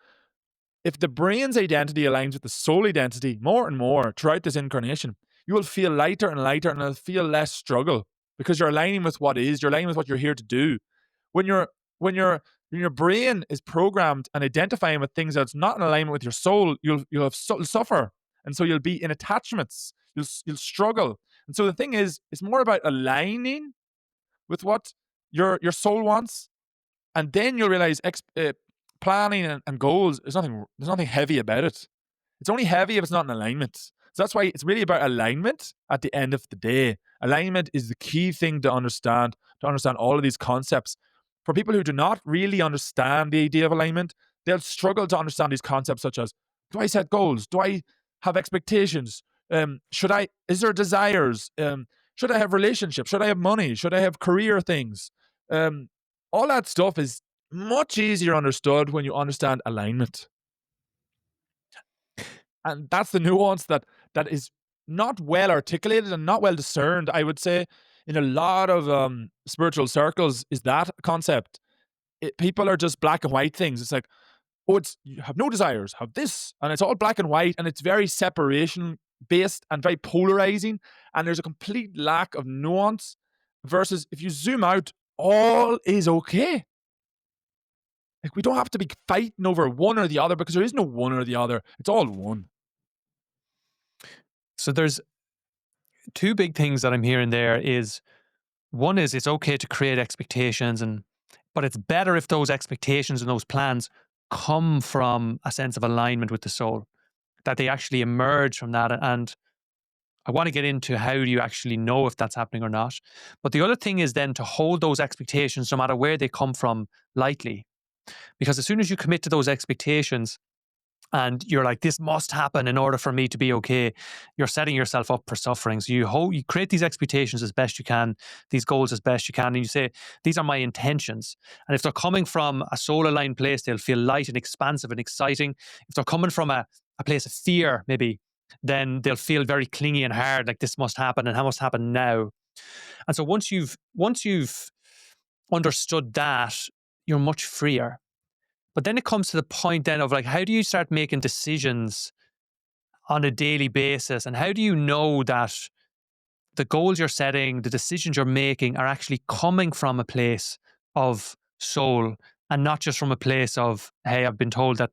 identity aligns with the soul identity more and more throughout this incarnation, you will feel lighter and lighter and it'll feel less struggle because you're aligning with what is, you're aligning with what you're here to do. When your brain is programmed and identifying with things that's not in alignment with your soul, you'll suffer. And so you'll be in attachments. You'll struggle. And so the thing is, it's more about aligning with what your soul wants, and then you'll realize planning and goals. There's nothing heavy about it. It's only heavy if it's not in alignment. So that's why it's really about alignment at the end of the day. Alignment is the key thing to understand all of these concepts. For people who do not really understand the idea of alignment, they'll struggle to understand these concepts such as, do I set goals? Do I have expectations? Is there desires? Should I have relationships? Should I have money? Should I have career things? All that stuff is much easier understood when you understand alignment. And that's the nuance that is not well articulated and not well discerned, I would say, in a lot of spiritual circles, is that concept. People are just black and white things. It's like, oh, you have no desires, have this, and it's all black and white, and it's very separation based and very polarizing, and there's a complete lack of nuance, versus if you zoom out, all is okay. Like, we don't have to be fighting over one or the other, because there is no one or the other. It's all one. So there's two big things that I'm hearing there. Is one is it's okay to create expectations, but it's better if those expectations and those plans come from a sense of alignment with the soul, that they actually emerge from that. And I want to get into how do you actually know if that's happening or not. But the other thing is then to hold those expectations, no matter where they come from, lightly. Because as soon as you commit to those expectations and you're like, this must happen in order for me to be okay, you're setting yourself up for suffering. So you create these expectations as best you can, these goals as best you can, and you say, these are my intentions. And if they're coming from a soul-aligned place, they'll feel light and expansive and exciting. If they're coming from a place of fear, maybe, then they'll feel very clingy and hard, like this must happen and how must happen now. And so once you've understood that, you're much freer. But then it comes to the point then of like, how do you start making decisions on a daily basis? And how do you know that the goals you're setting, the decisions you're making are actually coming from a place of soul and not just from a place of, hey, I've been told that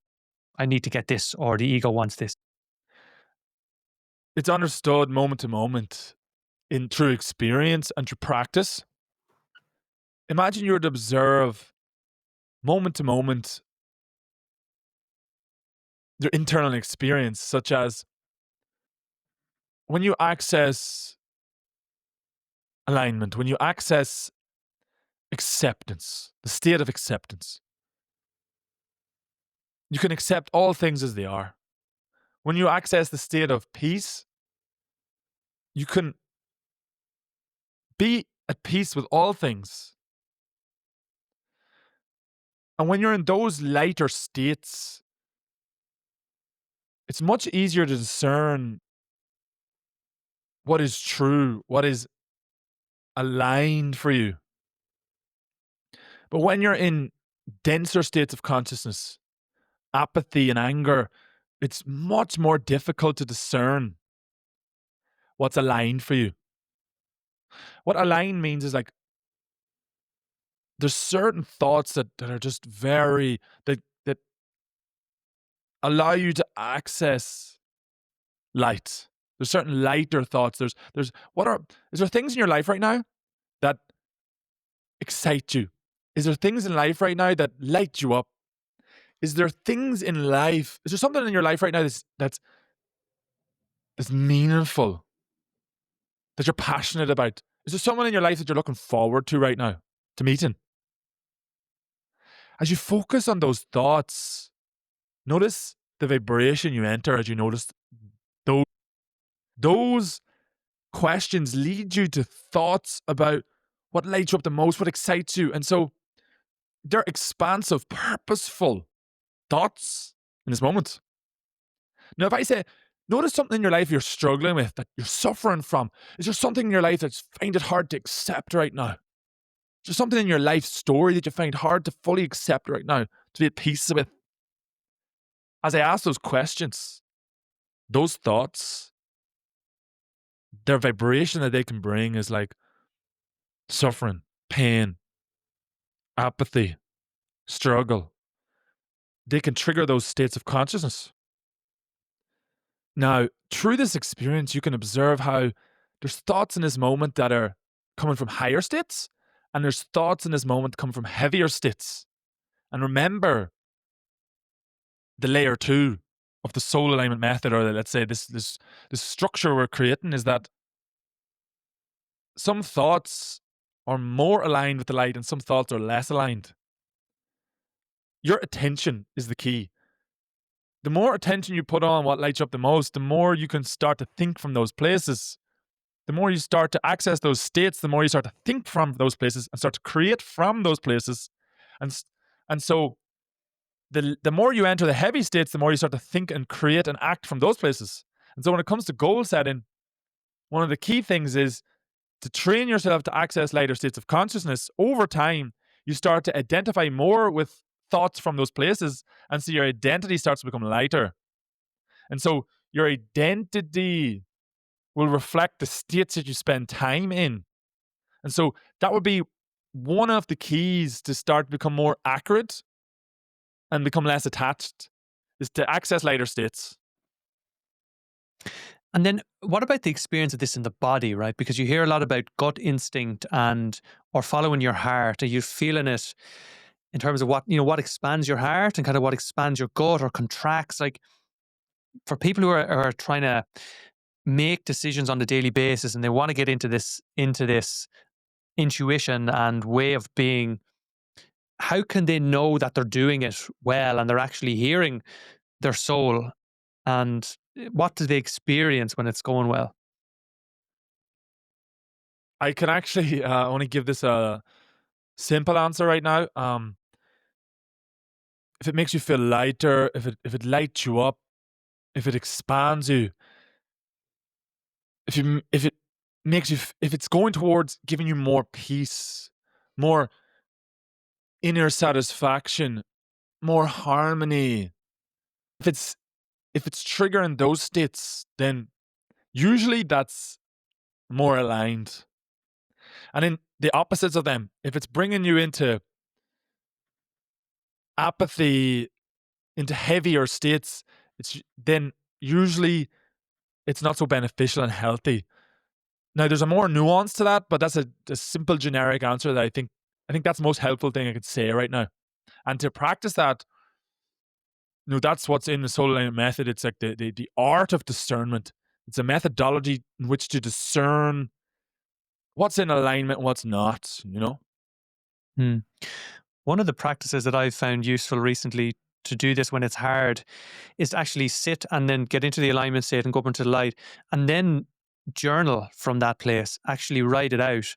I need to get this or the ego wants this? It's understood moment to moment through experience and through practice. Imagine you were to observe moment to moment your internal experience, such as when you access alignment, when you access acceptance, the state of acceptance. You can accept all things as they are. When you access the state of peace, you can be at peace with all things. And when you're in those lighter states, it's much easier to discern what is true, what is aligned for you. But when you're in denser states of consciousness, apathy and anger, it's much more difficult to discern what's aligned for you. What aligned means is like, there's certain thoughts that are just very, that allow you to access light. There's certain lighter thoughts. Is there things in your life right now that excite you? Is there things in life right now that light you up? Is there things in life? Is there something in your life right now that's meaningful, that you're passionate about? Is there someone in your life that you're looking forward to right now, to meeting? As you focus on those thoughts, notice the vibration you enter as you notice those questions lead you to thoughts about what lights you up the most, what excites you. And so they're expansive, purposeful thoughts in this moment. Now, if I say, notice something in your life you're struggling with, that you're suffering from. Is there something in your life that you find it hard to accept right now? Is there something in your life story that you find hard to fully accept right now, to be at peace with? As I ask those questions, those thoughts, their vibration that they can bring is like suffering, pain, apathy, struggle. They can trigger those states of consciousness. Now, through this experience, you can observe how there's thoughts in this moment that are coming from higher states, and there's thoughts in this moment coming from heavier states. And remember, the layer 2 of the soul alignment method, or let's say this structure we're creating, is that some thoughts are more aligned with the light and some thoughts are less aligned. Your attention is the key. The more attention you put on what lights you up the most, the more you can start to think from those places. The more you start to access those states, the more you start to think from those places and start to create from those places. And so the more you enter the heavy states, the more you start to think and create and act from those places. And so when it comes to goal setting, one of the key things is to train yourself to access lighter states of consciousness. Over time, you start to identify more with thoughts from those places, and so your identity starts to become lighter. And so your identity will reflect the states that you spend time in. And so that would be one of the keys to start to become more accurate and become less attached, is to access lighter states. And then what about the experience of this in the body, right? Because you hear a lot about gut instinct or following your heart. Are you feeling it in terms of what expands your heart and kind of what expands your gut or contracts? Like, for people who are trying to make decisions on a daily basis and they want to get into this intuition and way of being, how can they know that they're doing it well and they're actually hearing their soul? And what do they experience when it's going well? I can actually only give this a simple answer right now. If it makes you feel lighter, if it lights you up, if it expands you, if it makes you, if it's going towards giving you more peace, more inner satisfaction, more harmony, if it's triggering those states, then usually that's more aligned. And in the opposites of them, if it's bringing you into apathy, into heavier states, then usually it's not so beneficial and healthy. Now, there's a more nuance to that, but that's a simple generic answer that I think that's the most helpful thing I could say right now. And to practice that, that's what's in the soul alignment method. It's like the art of discernment. It's a methodology in which to discern what's in alignment and what's not, One of the practices that I've found useful recently to do this when it's hard is to actually sit and then get into the alignment state and go up into the light and then journal from that place, actually write it out.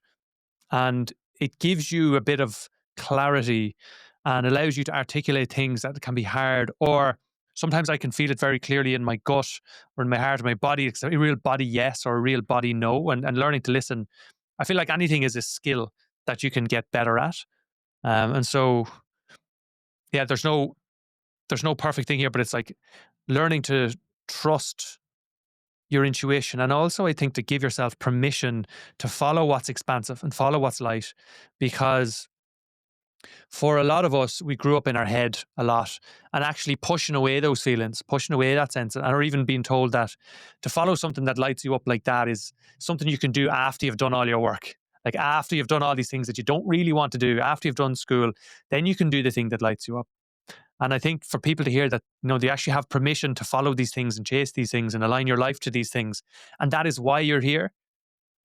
And it gives you a bit of clarity and allows you to articulate things that can be hard. Or sometimes I can feel it very clearly in my gut or in my heart or my body. It's a real body yes or a real body no. And learning to listen, I feel like anything is a skill that you can get better at. And so, yeah, there's no perfect thing here, but it's like learning to trust your intuition. And also, I think, to give yourself permission to follow what's expansive and follow what's light, because for a lot of us, we grew up in our head a lot and actually pushing away those feelings, pushing away that sense, or even being told that to follow something that lights you up like that is something you can do after you've done all your work. Like after you've done all these things that you don't really want to do, after you've done school, then you can do the thing that lights you up. And I think for people to hear that, they actually have permission to follow these things and chase these things and align your life to these things. And that is why you're here.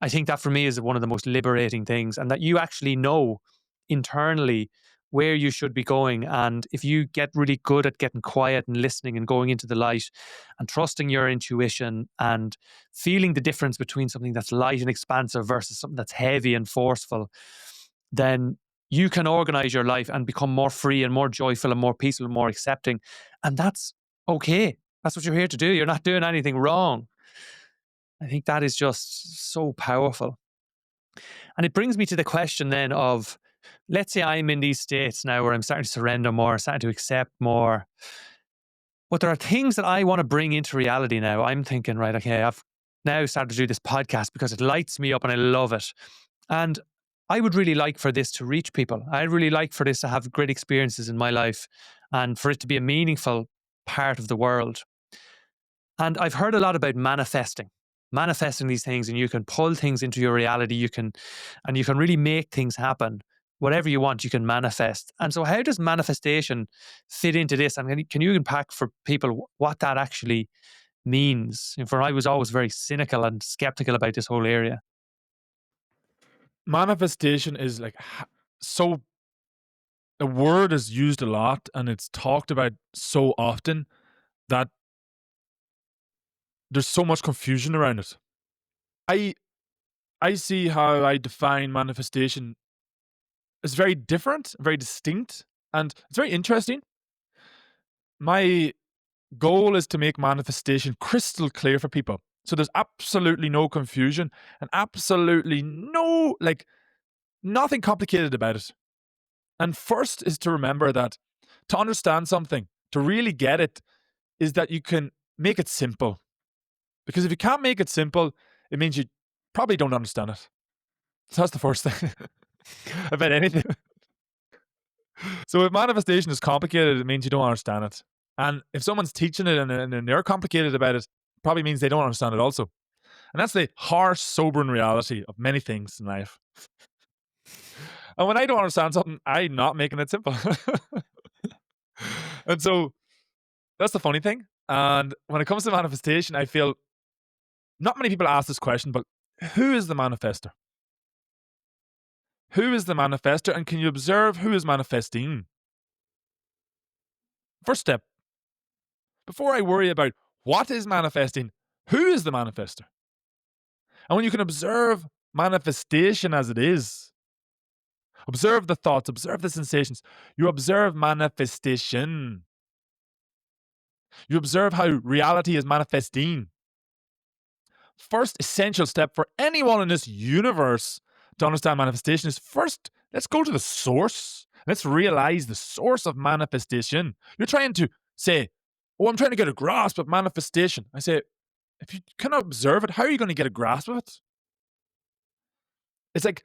I think that for me is one of the most liberating things, and that you actually know internally where you should be going. And if you get really good at getting quiet and listening and going into the light and trusting your intuition and feeling the difference between something that's light and expansive versus something that's heavy and forceful, then you can organize your life and become more free and more joyful and more peaceful and more accepting. And that's okay. That's what you're here to do. You're not doing anything wrong. I think that is just so powerful. And it brings me to the question then of, let's say I'm in these states now where I'm starting to surrender more, starting to accept more. But there are things that I want to bring into reality now. I'm thinking, right, okay, I've now started to do this podcast because it lights me up and I love it. And I would really like for this to reach people. I'd really like for this to have great experiences in my life and for it to be a meaningful part of the world. And I've heard a lot about manifesting these things, and you can pull things into your reality. You can really make things happen. Whatever you want, you can manifest. And so how does manifestation fit into this? And can you unpack for people what that actually means? And for I was always very cynical and skeptical about this whole area. Manifestation is like so. The word is used a lot and it's talked about so often that there's so much confusion around it. I see how I define manifestation as very different, very distinct, and it's very interesting. My goal is to make manifestation crystal clear for people. So there's absolutely no confusion and absolutely no, like, nothing complicated about it. And first is to remember that to understand something, to really get it, is that you can make it simple. Because if you can't make it simple, it means you probably don't understand it. So that's the first thing about anything. So if manifestation is complicated, it means you don't understand it. And if someone's teaching it and they're complicated about it, probably means they don't understand it also. And that's the harsh, sobering reality of many things in life. And when I don't understand something, I'm not making it simple. And so that's the funny thing. And when it comes to manifestation, I feel not many people ask this question, but who is the manifester? Who is the manifester? And can you observe who is manifesting? First step, before I worry about what is manifesting, who is the manifester? And when you can observe manifestation as it is, observe the thoughts, observe the sensations, you observe manifestation. You observe how reality is manifesting. First essential step for anyone in this universe to understand manifestation is first, let's go to the source. Let's realize the source of manifestation. You're trying to say, oh, I'm trying to get a grasp of manifestation. I say, if you cannot observe it, how are you going to get a grasp of it? It's like,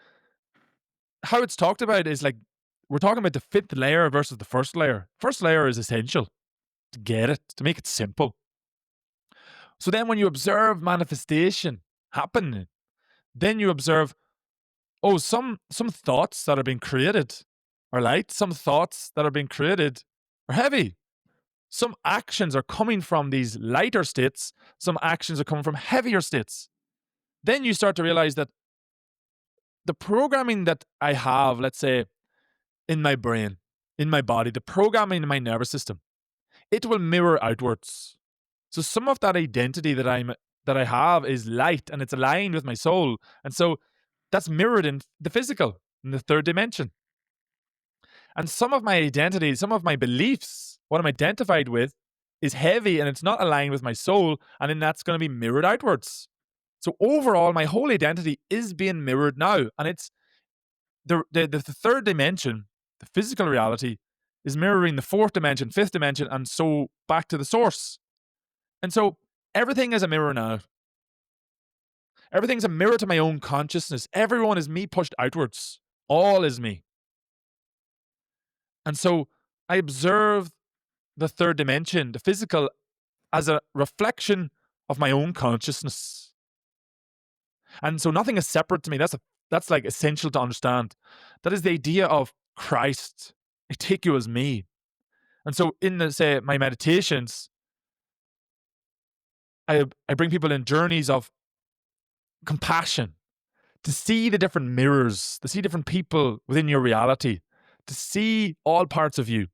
how it's talked about is like, we're talking about the fifth layer versus the first layer. First layer is essential to get it, to make it simple. So then when you observe manifestation happening, then you observe, oh, some thoughts that are being created are light. Some thoughts that are being created are heavy. Some actions are coming from these lighter states. Some actions are coming from heavier states. Then you start to realize that the programming that I have, let's say, in my brain, in my body, the programming in my nervous system, it will mirror outwards. So some of that identity that I have is light and it's aligned with my soul. And so that's mirrored in the physical, in the third dimension. And some of my identity, some of my beliefs, what I'm identified with, is heavy and it's not aligned with my soul. And then that's going to be mirrored outwards. So overall, my whole identity is being mirrored now. And it's the third dimension, the physical reality, is mirroring the fourth dimension, fifth dimension, and so back to the source. And so everything is a mirror now. Everything's a mirror to my own consciousness. Everyone is me pushed outwards. All is me. And so I observe the third dimension, the physical, as a reflection of my own consciousness. And so nothing is separate to me. That's like essential to understand. That is the idea of Christ. I take you as me. And so in my meditations, I bring people in journeys of compassion, to see the different mirrors, to see different people within your reality, to see all parts of you.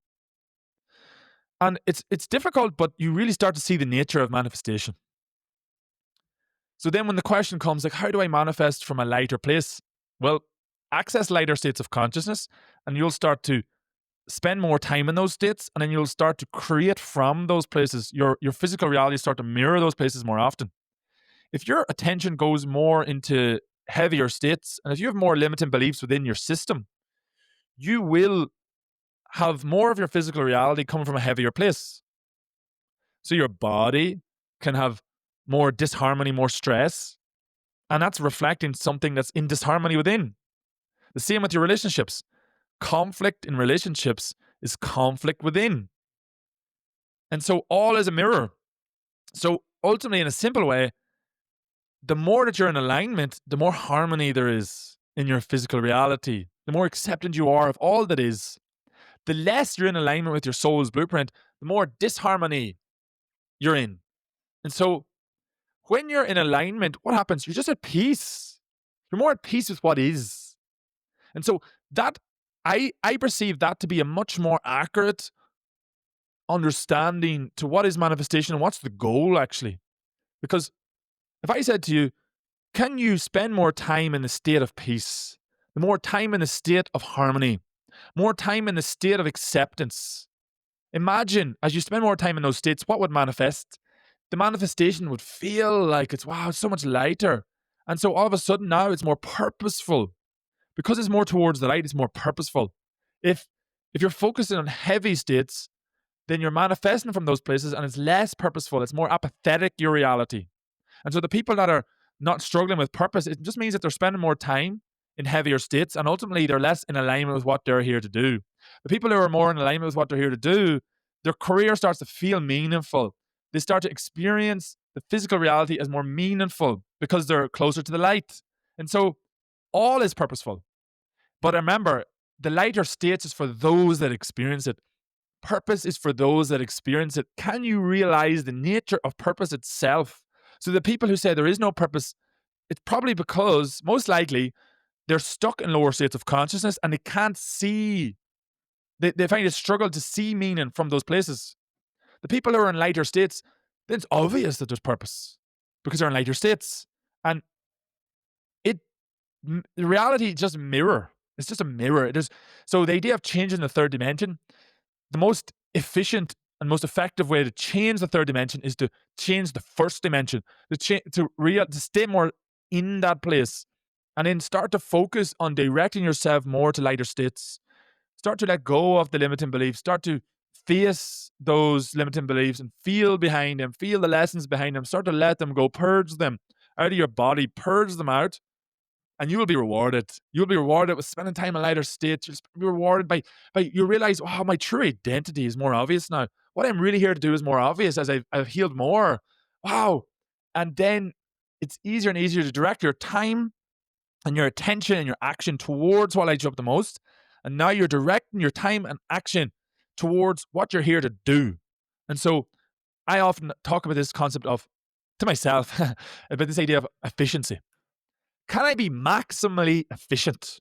And it's difficult, but you really start to see the nature of manifestation. So then when the question comes, like, how do I manifest from a lighter place? Well, access lighter states of consciousness, and you'll start to spend more time in those states, and then you'll start to create from those places. Your physical reality start to mirror those places more often. If your attention goes more into heavier states, and if you have more limiting beliefs within your system, you will have more of your physical reality coming from a heavier place. So your body can have more disharmony, more stress, and that's reflecting something that's in disharmony within. The same with your relationships. Conflict in relationships is conflict within. And so all is a mirror. So ultimately, in a simple way, the more that you're in alignment, the more harmony there is in your physical reality, the more acceptant you are of all that is. The less you're in alignment with your soul's blueprint, the more disharmony you're in. And so when you're in alignment, what happens? You're just at peace. You're more at peace with what is. And so that I perceive that to be a much more accurate understanding to what is manifestation and what's the goal, actually. Because if I said to you, can you spend more time in the state of peace, more time in the state of harmony, more time in the state of acceptance? Imagine as you spend more time in those states, what would manifest? The manifestation would feel like it's so much lighter. And so all of a sudden now it's more purposeful. Because it's more towards the light, it's more purposeful. If you're focusing on heavy states, then you're manifesting from those places and it's less purposeful. It's more apathetic, your reality. And so the people that are not struggling with purpose, it just means that they're spending more time in heavier states and ultimately they're less in alignment with what they're here to do. The people who are more in alignment with what they're here to do, their career starts to feel meaningful. They start to experience the physical reality as more meaningful because they're closer to the light. And so all is purposeful. But remember, the lighter states is for those that experience it. Purpose is for those that experience it. Can you realize the nature of purpose itself? So the people who say there is no purpose, it's probably because, most likely, they're stuck in lower states of consciousness and they can't see. They find it struggle to see meaning from those places. The people who are in lighter states, then it's obvious that there's purpose because they're in lighter states. And the reality just mirror. It's just a mirror. So the idea of changing the third dimension, the most efficient and most effective way to change the third dimension is to change the first dimension, to stay more in that place, and then start to focus on directing yourself more to lighter states. Start to let go of the limiting beliefs. Start to face those limiting beliefs and feel behind them. Feel the lessons behind them. Start to let them go. Purge them out of your body. Purge them out. And you will be rewarded. You'll be rewarded with spending time in lighter states. You'll be rewarded by you realize, my true identity is more obvious now. What I'm really here to do is more obvious as I've healed more. Wow. And then it's easier and easier to direct your time and your attention and your action towards what lights you up the most. And now you're directing your time and action towards what you're here to do. And so I often talk about this concept to myself, about this idea of efficiency. Can I be maximally efficient?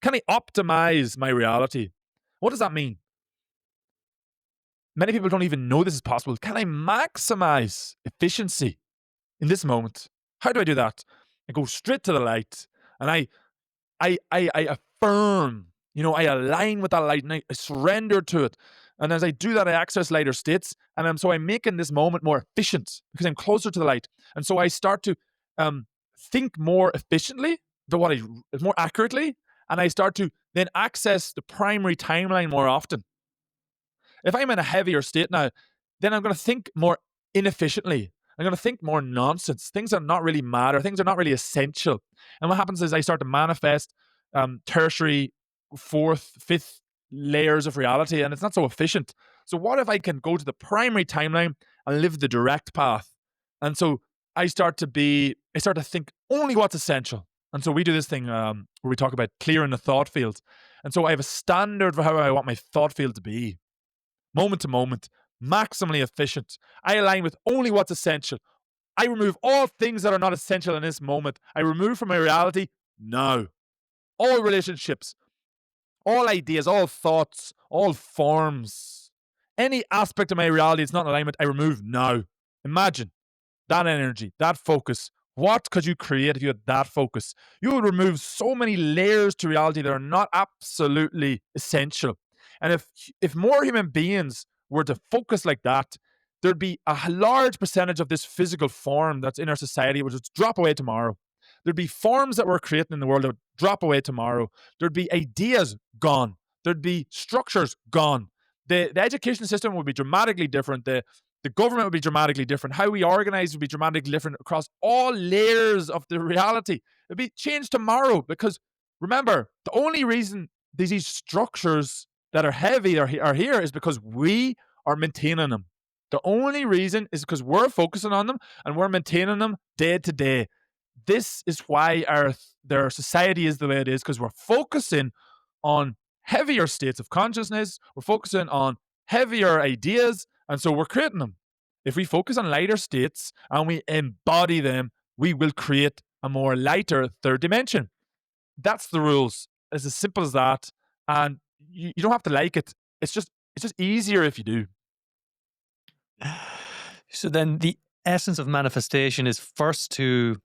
Can I optimize my reality? What does that mean? Many people don't even know this is possible. Can I maximize efficiency in this moment? How do I do that? I go straight to the light and I affirm, I align with that light and I surrender to it. And as I do that, I access lighter states. And so I'm making this moment more efficient because I'm closer to the light. And so I start to think more efficiently, more accurately, and I start to then access the primary timeline more often. If I'm in a heavier state now, then I'm going to think more inefficiently. I'm going to think more nonsense, things that not really matter, things that are not really essential. And what happens is I start to manifest tertiary, fourth, fifth layers of reality, and it's not so efficient. So what if I can go to the primary timeline and live the direct path? And so I start to think only what's essential. And so we do this thing where we talk about clearing the thought field. And so I have a standard for how I want my thought field to be. Moment to moment, maximally efficient. I align with only what's essential. I remove all things that are not essential in this moment. I remove from my reality now. All relationships, all ideas, all thoughts, all forms. Any aspect of my reality that's not in alignment, I remove now. Imagine that energy, that focus. What could you create if you had that focus? You would remove so many layers to reality that are not absolutely essential. And if more human beings were to focus like that, there'd be a large percentage of this physical form that's in our society which would drop away tomorrow. There'd be forms that we're creating in the world that would drop away tomorrow. There'd be ideas gone. There'd be structures gone. The education system would be dramatically different. The government would be dramatically different. How we organize would be dramatically different across all layers of the reality. It'd be changed tomorrow because, remember, the only reason these structures that are heavy are here is because we are maintaining them. The only reason is because we're focusing on them and we're maintaining them day to day. This is why their society is the way it is, because we're focusing on heavier states of consciousness. We're focusing on heavier ideas, and so we're creating them. If we focus on lighter states and we embody them, we will create a more lighter third dimension. That's the rules. It's as simple as that. And you don't have to like it. It's just easier if you do. So then the essence of manifestation is first to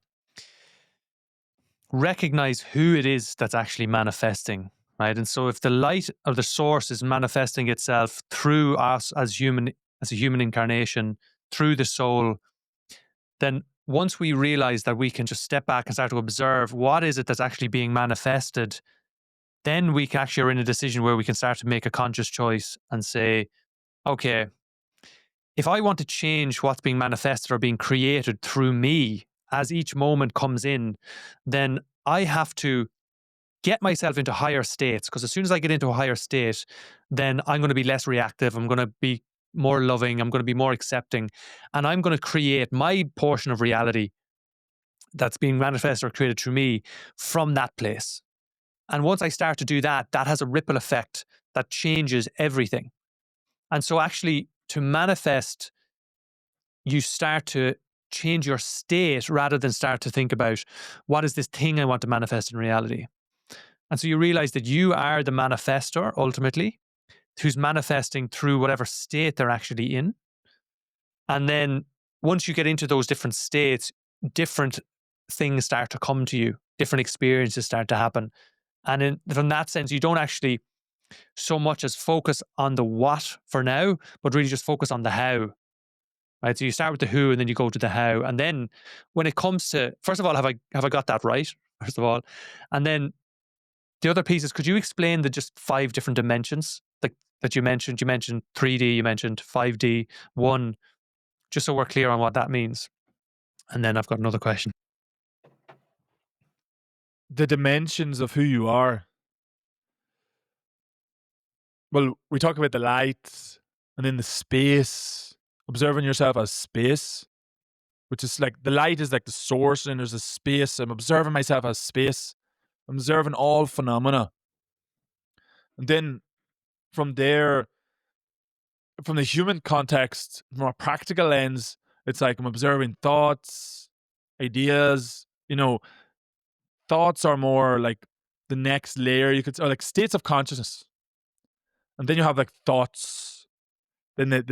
recognize who it is that's actually manifesting, right? And so if the light or the source is manifesting itself through us as a human incarnation, through the soul, then once we realize that we can just step back and start to observe what is it that's actually being manifested, then we can actually are in a decision where we can start to make a conscious choice and say, okay, if I want to change what's being manifested or being created through me as each moment comes in, then I have to get myself into higher states, because as soon as I get into a higher state, then I'm going to be less reactive. I'm going to be more loving. I'm going to be more accepting. And I'm going to create my portion of reality that's being manifested or created through me from that place. And once I start to do that, that has a ripple effect that changes everything. And so actually to manifest, you start to change your state rather than start to think about what is this thing I want to manifest in reality. And so you realize that you are the manifestor ultimately, who's manifesting through whatever state they're actually in. And then once you get into those different states, different things start to come to you, different experiences start to happen. And from that sense, you don't actually so much as focus on the what for now, but really just focus on the how. Right? So you start with the who and then you go to the how. And then when it comes to, first of all, have I got that right? First of all. And then the other piece is, could you explain the just 5 different dimensions that you mentioned? You mentioned 3D, you mentioned 5D, 1, just so we're clear on what that means. And then I've got another question. The dimensions of who you are. Well, we talk about the light and then the space, observing yourself as space, which is like the light is like the source and there's a space. I'm observing myself as space. I'm observing all phenomena. And then from there, from the human context, from a practical lens, it's like I'm observing thoughts, ideas, thoughts are more like the next layer, you could say, or like states of consciousness. And then you have like thoughts. Then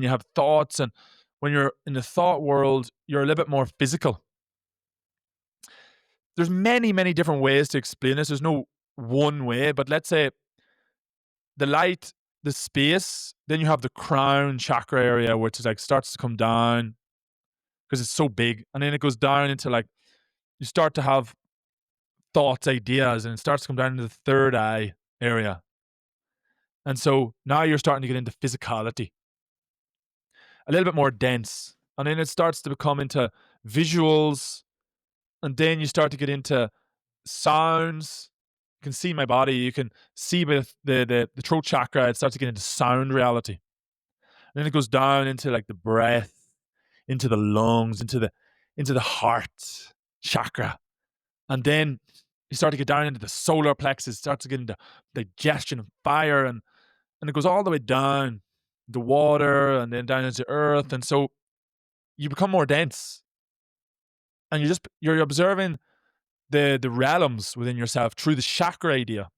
you have thoughts, and when you're in the thought world, you're a little bit more physical. There's many, many different ways to explain this. There's no one way, but let's say the light, the space, then you have the crown chakra area, which is like starts to come down because it's so big. And then it goes down into like, you start to have thoughts, ideas, and it starts to come down into the third eye area. And so now you're starting to get into physicality, a little bit more dense. And then it starts to become into visuals. And then you start to get into sounds. You can see my body. You can see with the throat chakra, it starts to get into sound reality. And then it goes down into like the breath, into the lungs, into the heart chakra. And then you start to get down into the solar plexus, start to get into digestion and fire, and it goes all the way down the water and then down into earth. And so you become more dense. And you're observing the realms within yourself through the chakra idea.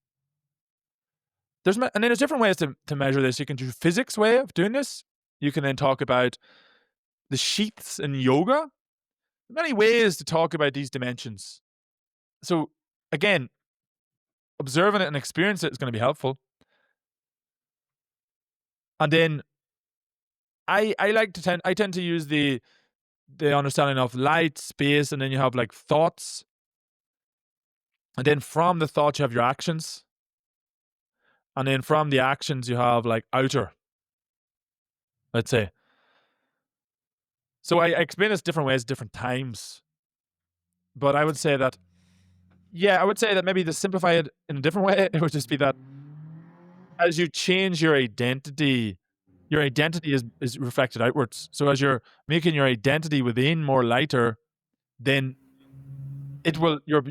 And then there's different ways to measure this. You can do physics way of doing this. You can then talk about the sheaths in yoga. Many ways to talk about these dimensions. So again, observing it and experiencing it is going to be helpful. And then I tend to use the understanding of light, space, and then you have like thoughts. And then from the thoughts you have your actions. And then from the actions you have like outer, let's say. So I explain this different ways, different times. But I would say that maybe to simplify it in a different way, it would just be that as you change your identity your identity is reflected outwards. So as you're making your identity within more lighter, then it will your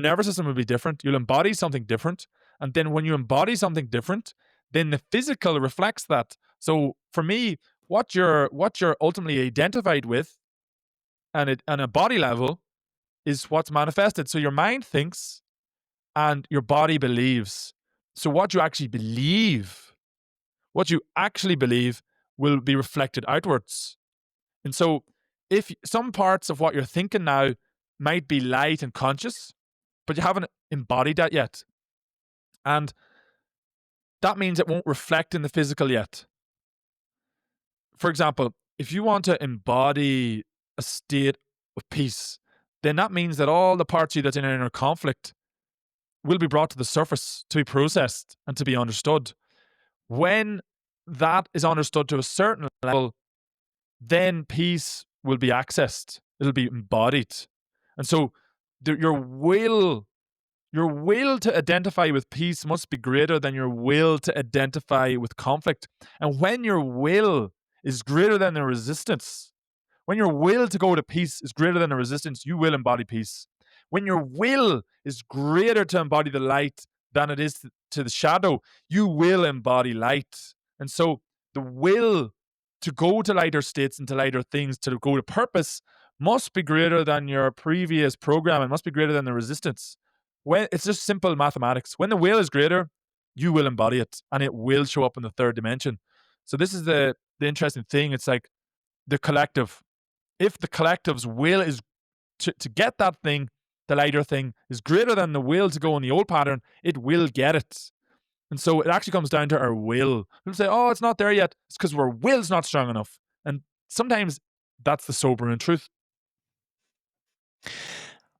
nervous system will be different. You'll embody something different, and then when you embody something different, then the physical reflects that. So for me, what you're ultimately identified with, and on a body level, is what's manifested. So your mind thinks, and your body believes. So what you actually believe will be reflected outwards. And so if some parts of what you're thinking now might be light and conscious, but you haven't embodied that yet. And that means it won't reflect in the physical yet. For example, if you want to embody a state of peace, then that means that all the parts of you that's in inner conflict will be brought to the surface to be processed and to be understood. When that is understood to a certain level, then peace will be accessed. It'll be embodied. And so your will to identify with peace must be greater than your will to identify with conflict. And when your will is greater than the resistance, when your will to go to peace is greater than the resistance, you will embody peace. When your will is greater to embody the light than it is to the shadow, you will embody light. And so the will to go to lighter states and to lighter things, to go to purpose, must be greater than your previous program. It must be greater than the resistance. When it's just simple mathematics. When the will is greater, you will embody it, and it will show up in the third dimension. So this is the interesting thing. It's like the collective. If the collective's will is to get that thing, the lighter thing, is greater than the will to go in the old pattern, it will get it. And so it actually comes down to our will. People say, oh, it's not there yet. It's because our will's not strong enough. And sometimes that's the sobering truth.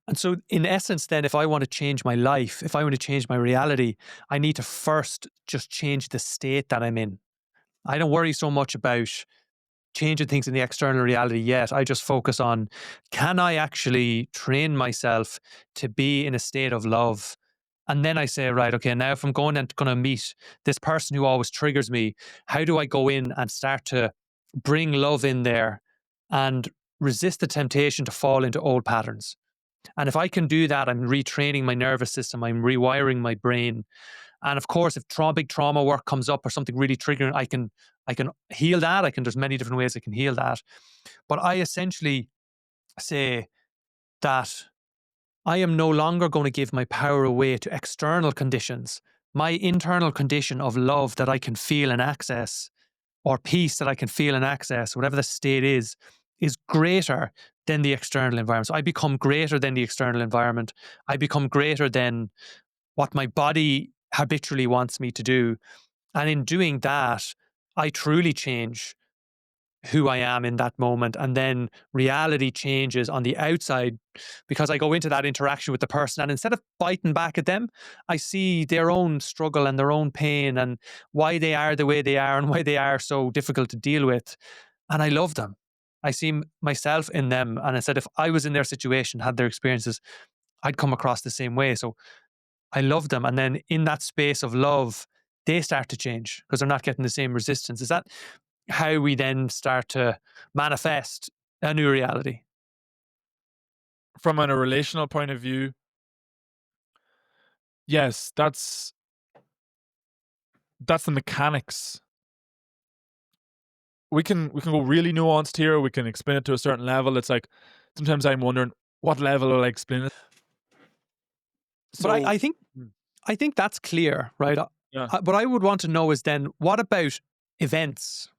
And so, in essence, then, if I want to change my life, if I want to change my reality, I need to first just change the state that I'm in. I don't worry so much about changing things in the external reality yet. I just focus on, can I actually train myself to be in a state of love? And then I say, right, okay, now if I'm going and going to meet this person who always triggers me, how do I go in and start to bring love in there and resist the temptation to fall into old patterns? And if I can do that, I'm retraining my nervous system, I'm rewiring my brain. And of course, if big trauma work comes up or something really triggering, I can heal that. There's many different ways I can heal that. But I essentially say that I am no longer going to give my power away to external conditions. My internal condition of love that I can feel and access, or peace that I can feel and access, whatever the state is greater than the external environment. So I become greater than the external environment. I become greater than what my body habitually wants me to do. And in doing that, I truly change who I am in that moment. And then reality changes on the outside because I go into that interaction with the person. And instead of biting back at them, I see their own struggle and their own pain and why they are the way they are and why they are so difficult to deal with. And I love them. I see myself in them. And I said, if I was in their situation, had their experiences, I'd come across the same way. So I love them. And then in that space of love, they start to change because they're not getting the same resistance. Is that how we then start to manifest a new reality? From a relational point of view, yes, that's the mechanics. We can go really nuanced here. We can explain it to a certain level. It's like sometimes I'm wondering what level will I explain it. So, but I think that's clear, right? Yeah. What I would want to know is then, what about events?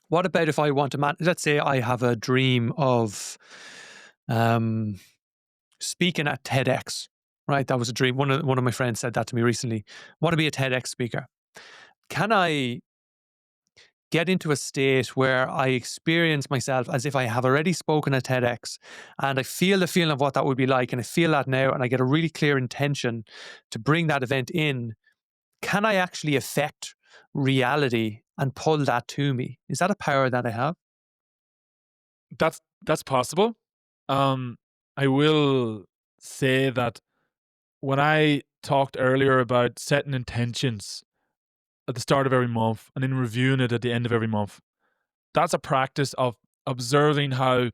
What about if I want to let's say I have a dream of speaking at TEDx, right? That was a dream. One of my friends said that to me recently. Want to be a TEDx speaker. Can I get into a state where I experience myself as if I have already spoken at TEDx and I feel the feeling of what that would be like, and I feel that now, and I get a really clear intention to bring that event in? Can I actually affect reality and pull that to me? Is that a power that I have? That's possible. I will say that when I talked earlier about setting intentions, at the start of every month and then reviewing it at the end of every month. That's a practice of observing how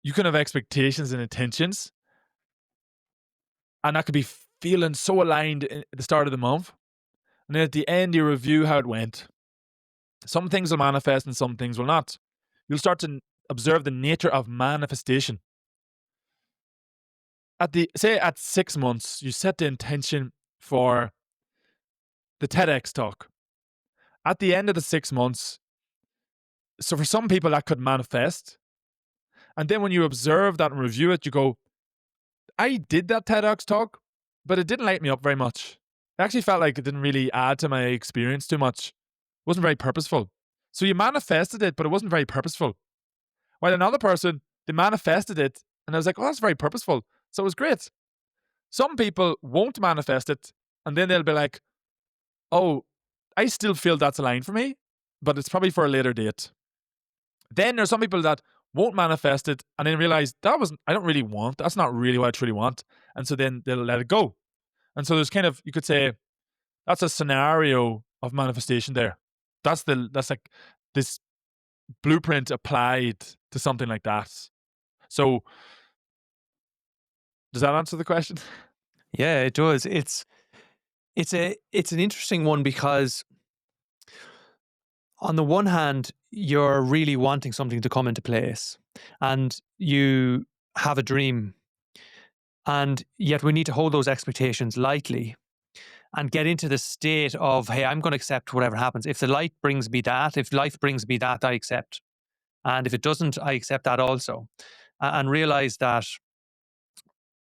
you can have expectations and intentions, and that could be feeling so aligned at the start of the month. And then at the end, you review how it went. Some things will manifest and some things will not. You'll start to observe the nature of manifestation. At 6 months, you set the intention for the TEDx talk. At the end of the 6 months, so for some people that could manifest. And then when you observe that and review it, you go, I did that TEDx talk, but it didn't light me up very much. It actually felt like it didn't really add to my experience too much. It wasn't very purposeful. So you manifested it, but it wasn't very purposeful. While another person, they manifested it, and I was like, oh, that's very purposeful. So it was great. Some people won't manifest it, and then they'll be like, oh, I still feel that's aligned for me, but it's probably for a later date. Then there's some people that won't manifest it and then realize I don't really want, that's not really what I truly want. And so then they'll let it go. And so there's kind of, you could say, that's a scenario of manifestation there. That's like this blueprint applied to something like that. So does that answer the question? Yeah, it does. It's an interesting one because on the one hand, you're really wanting something to come into place and you have a dream, and yet we need to hold those expectations lightly and get into the state of, hey, I'm going to accept whatever happens. If the light brings me that, if life brings me that, I accept. And if it doesn't, I accept that also. And realize that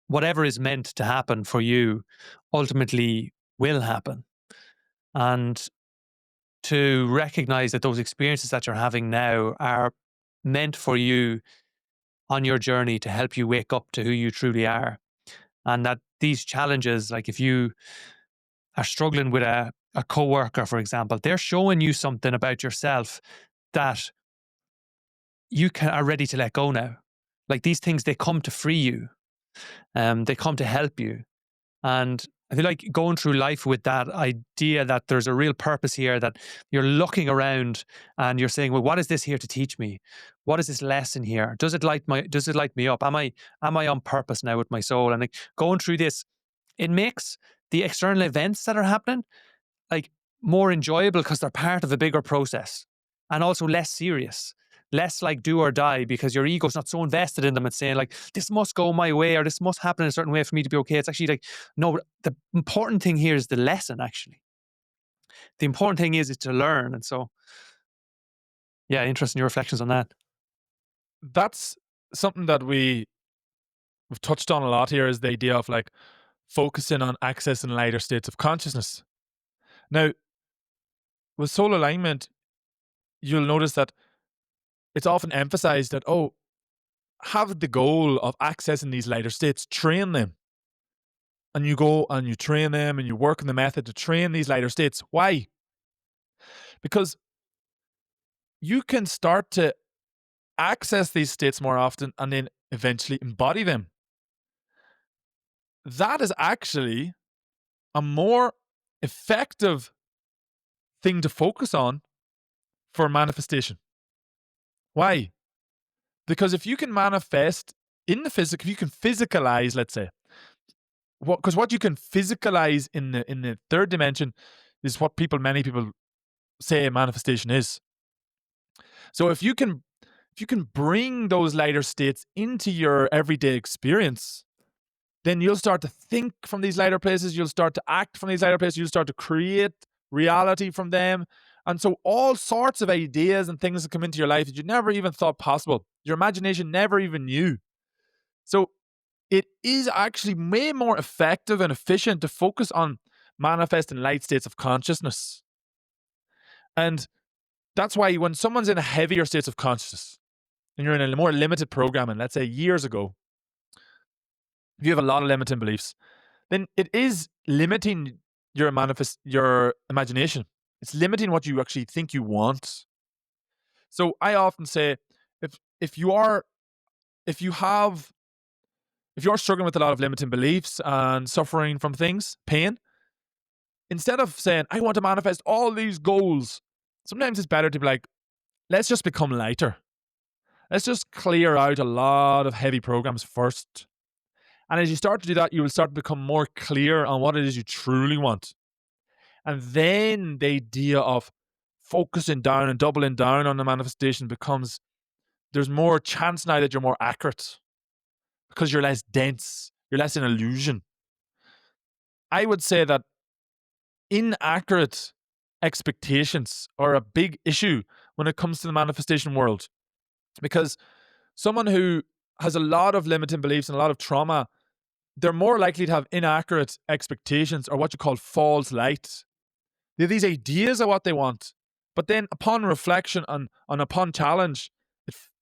whatever is meant to happen for you ultimately will happen. And to recognize that those experiences that you're having now are meant for you on your journey to help you wake up to who you truly are. And that these challenges, like if you are struggling with a coworker, for example, they're showing you something about yourself that you are ready to let go now. Like these things, they come to free you. They come to help you. And I feel like going through life with that idea that there's a real purpose here, that you're looking around and you're saying, well, what is this here to teach me? What is this lesson here? Does it light me up? Am I on purpose now with my soul? And like going through this, it makes the external events that are happening like more enjoyable because they're part of a bigger process, and also less serious. Less like do or die, because your ego's not so invested in them and saying like, this must go my way or this must happen in a certain way for me to be okay. It's actually like, no, the important thing here is the lesson, actually. The important thing is to learn. And so, yeah, interesting your reflections on that. That's something that we've touched on a lot here, is the idea of like focusing on accessing lighter states of consciousness. Now, with soul alignment, you'll notice that it's often emphasized that, oh, have the goal of accessing these lighter states, train them. And you go and you train them and you work on the method to train these lighter states. Why? Because you can start to access these states more often and then eventually embody them. That is actually a more effective thing to focus on for manifestation. Why? Because if you can manifest in the physical, if you can physicalize, let's say, because what you can physicalize in the third dimension is what many people say manifestation is. So if you can bring those lighter states into your everyday experience, then you'll start to think from these lighter places, you'll start to act from these lighter places, you'll start to create reality from them. And so all sorts of ideas and things that come into your life that you never even thought possible, your imagination never even knew. So it is actually way more effective and efficient to focus on manifesting light states of consciousness. And that's why when someone's in a heavier state of consciousness and you're in a more limited programming, let's say years ago, if you have a lot of limiting beliefs, then it is limiting your imagination. It's limiting what you actually think you want. So I often say, if you're struggling with a lot of limiting beliefs and suffering from things, pain, instead of saying, I want to manifest all these goals, sometimes it's better to be like, let's just become lighter. Let's just clear out a lot of heavy programs first. And as you start to do that, you will start to become more clear on what it is you truly want. And then the idea of focusing down and doubling down on the manifestation becomes, there's more chance now that you're more accurate because you're less dense, you're less an illusion. I would say that inaccurate expectations are a big issue when it comes to the manifestation world, because someone who has a lot of limiting beliefs and a lot of trauma, they're more likely to have inaccurate expectations, or what you call false light. They have these ideas of what they want, but then upon reflection and upon challenge,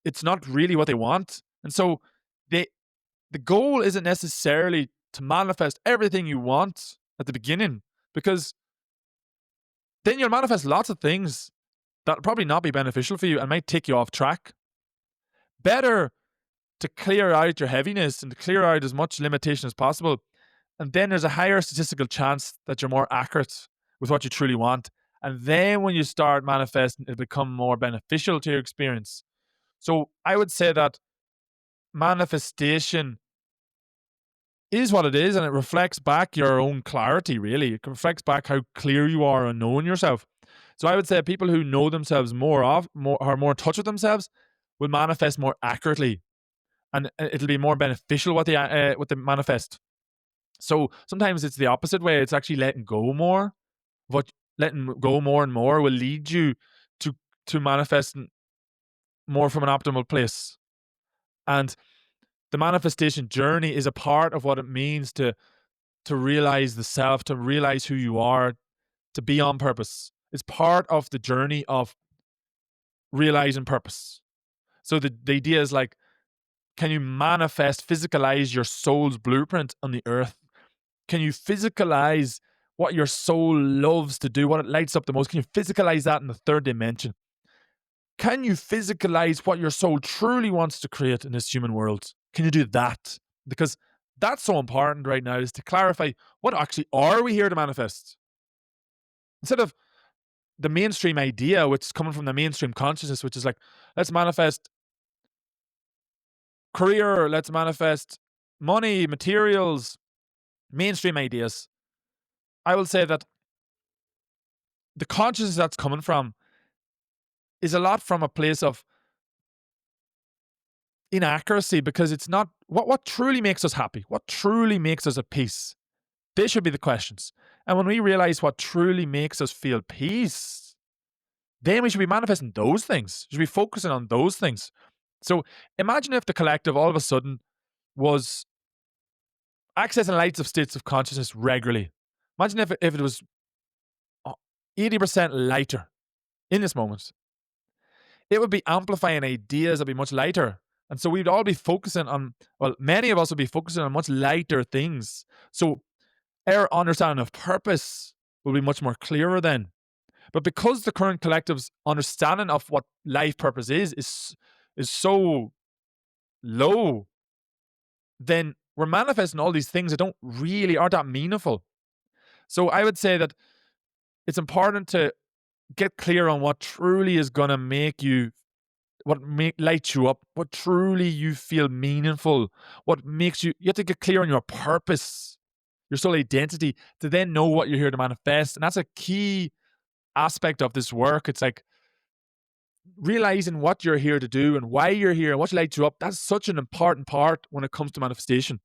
it's not really what they want. And so the goal isn't necessarily to manifest everything you want at the beginning, because then you'll manifest lots of things that'll probably not be beneficial for you and might take you off track. Better to clear out your heaviness and to clear out as much limitation as possible. And then there's a higher statistical chance that you're more accurate with what you truly want. And then when you start manifesting, it'll become more beneficial to your experience. So I would say that manifestation is what it is, and it reflects back your own clarity, really. It reflects back how clear you are on knowing yourself. So I would say people who know themselves are more in touch with themselves will manifest more accurately, and it'll be more beneficial what they manifest. So sometimes it's the opposite way. It's actually letting go more. Letting go more and more will lead you to manifesting more from an optimal place. And the manifestation journey is a part of what it means to realize the self, to realize who you are, to be on purpose. It's part of the journey of realizing purpose. So the idea is like, can you manifest, physicalize your soul's blueprint on the earth? Can you physicalize what your soul loves to do, what it lights up the most? Can you physicalize that in the third dimension? Can you physicalize what your soul truly wants to create in this human world? Can you do that? Because that's so important right now, is to clarify, what actually are we here to manifest? Instead of the mainstream idea, which is coming from the mainstream consciousness, which is like, let's manifest career, let's manifest money, materials, mainstream ideas. I will say that the consciousness that's coming from is a lot from a place of inaccuracy, because it's not what truly makes us happy, what truly makes us at peace. They should be the questions. And when we realize what truly makes us feel peace, then we should be manifesting those things. We should be focusing on those things. So imagine if the collective all of a sudden was accessing lights of states of consciousness regularly. Imagine if it was 80% lighter in this moment. It would be amplifying ideas that would be much lighter. And so we'd all be focusing on, well, many of us would be focusing on much lighter things. So our understanding of purpose will be much more clearer then. But because the current collective's understanding of what life purpose is so low, then we're manifesting all these things that aren't that meaningful. So I would say that it's important to get clear on what truly is going to make you, light you up, what truly you feel meaningful, what makes you have to get clear on your purpose, your soul identity, to then know what you're here to manifest. And that's a key aspect of this work. It's like realizing what you're here to do and why you're here and what lights you up. That's such an important part when it comes to manifestation.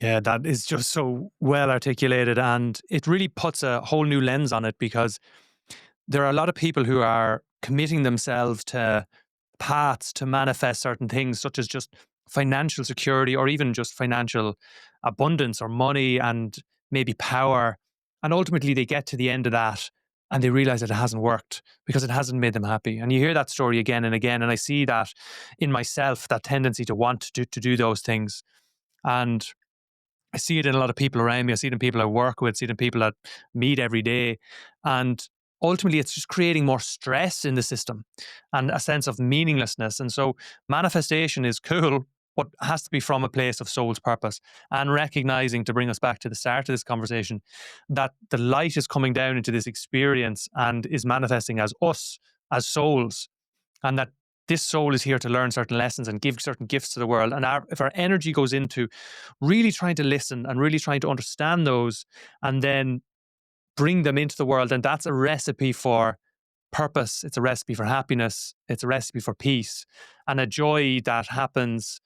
Yeah, that is just so well articulated, and it really puts a whole new lens on it, because there are a lot of people who are committing themselves to paths to manifest certain things, such as just financial security, or even just financial abundance or money and maybe power. And ultimately they get to the end of that and they realize that it hasn't worked because it hasn't made them happy. And you hear that story again and again. And I see that in myself, that tendency to want to do those things. And I see it in a lot of people around me. I see it in people I work with, see it in people that meet every day. And ultimately, it's just creating more stress in the system and a sense of meaninglessness. And so manifestation is cool but has to be from a place of soul's purpose, and recognizing, to bring us back to the start of this conversation, that the light is coming down into this experience and is manifesting as us, as souls, and that this soul is here to learn certain lessons and give certain gifts to the world. And if our energy goes into really trying to listen and really trying to understand those and then bring them into the world, then that's a recipe for purpose. It's a recipe for happiness. It's a recipe for peace and a joy that happens,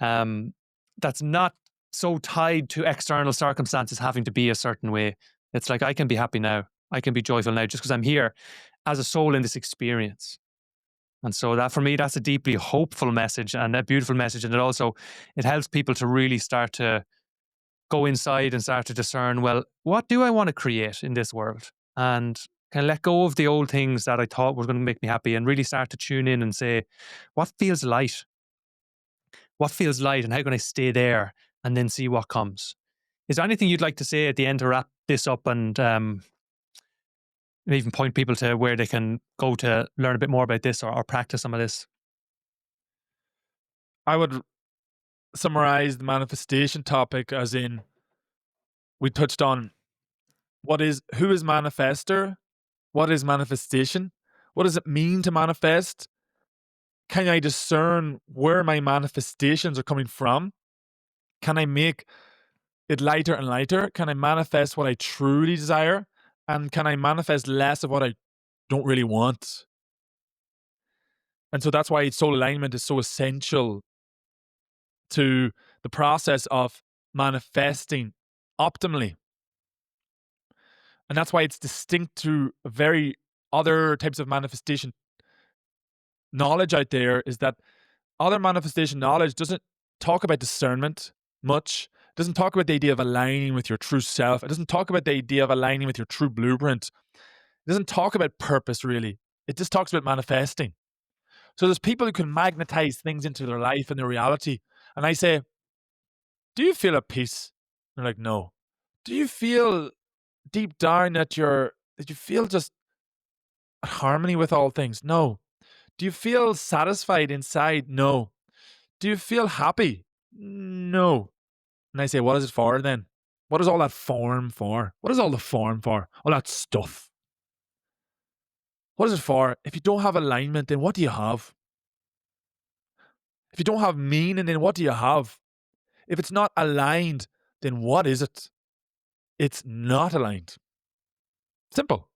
that's not so tied to external circumstances having to be a certain way. It's like, I can be happy now. I can be joyful now just because I'm here as a soul in this experience. And so that, for me, that's a deeply hopeful message and a beautiful message. And it helps people to really start to go inside and start to discern, well, what do I want to create in this world? And kind of let go of the old things that I thought were going to make me happy and really start to tune in and say, what feels light? What feels light, and how can I stay there and then see what comes? Is there anything you'd like to say at the end to wrap this up and even point people to where they can go to learn a bit more about this or practice some of this? I would summarize the manifestation topic as in, we touched on who is manifester? What is manifestation? What does it mean to manifest? Can I discern where my manifestations are coming from? Can I make it lighter and lighter? Can I manifest what I truly desire? And can I manifest less of what I don't really want? And so that's why soul alignment is so essential to the process of manifesting optimally. And that's why it's distinct to very other types of manifestation knowledge out there, is that other manifestation knowledge doesn't talk about discernment much. It doesn't talk about the idea of aligning with your true self. It doesn't talk about the idea of aligning with your true blueprint. It doesn't talk about purpose, really. It just talks about manifesting. So there's people who can magnetize things into their life and their reality. And I say, do you feel at peace? They're like, no. Do you feel deep down that you feel just at harmony with all things? No. Do you feel satisfied inside? No. Do you feel happy? No. And I say, what is it for then? What is all that form for? What is all the form for? All that stuff. What is it for? If you don't have alignment, then what do you have? If you don't have meaning, then what do you have? If it's not aligned, then what is it? It's not aligned. Simple.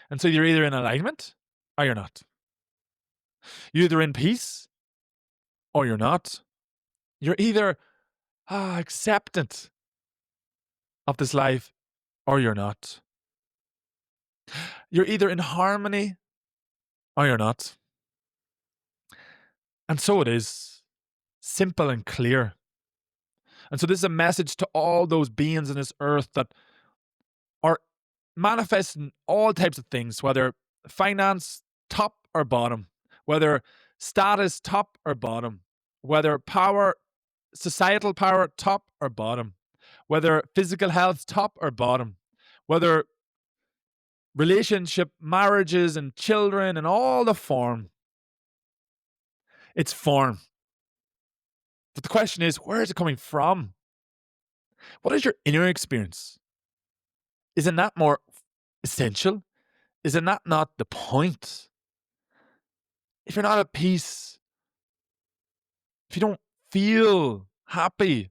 And so you're either in alignment or you're not. You're either in peace or you're not. You're either acceptant of this life or you're not. You're either in harmony or you're not. And so it is. Simple and clear. And so this is a message to all those beings in this earth that are manifesting all types of things, whether finance, top or bottom, whether status, top or bottom, whether power, societal power, top or bottom, whether physical health, top or bottom, whether relationship, marriages and children and all the form. It's form. But the question is, where is it coming from? What is your inner experience? Isn't that more essential? Isn't that not the point? If you're not at peace, if you don't feel happy,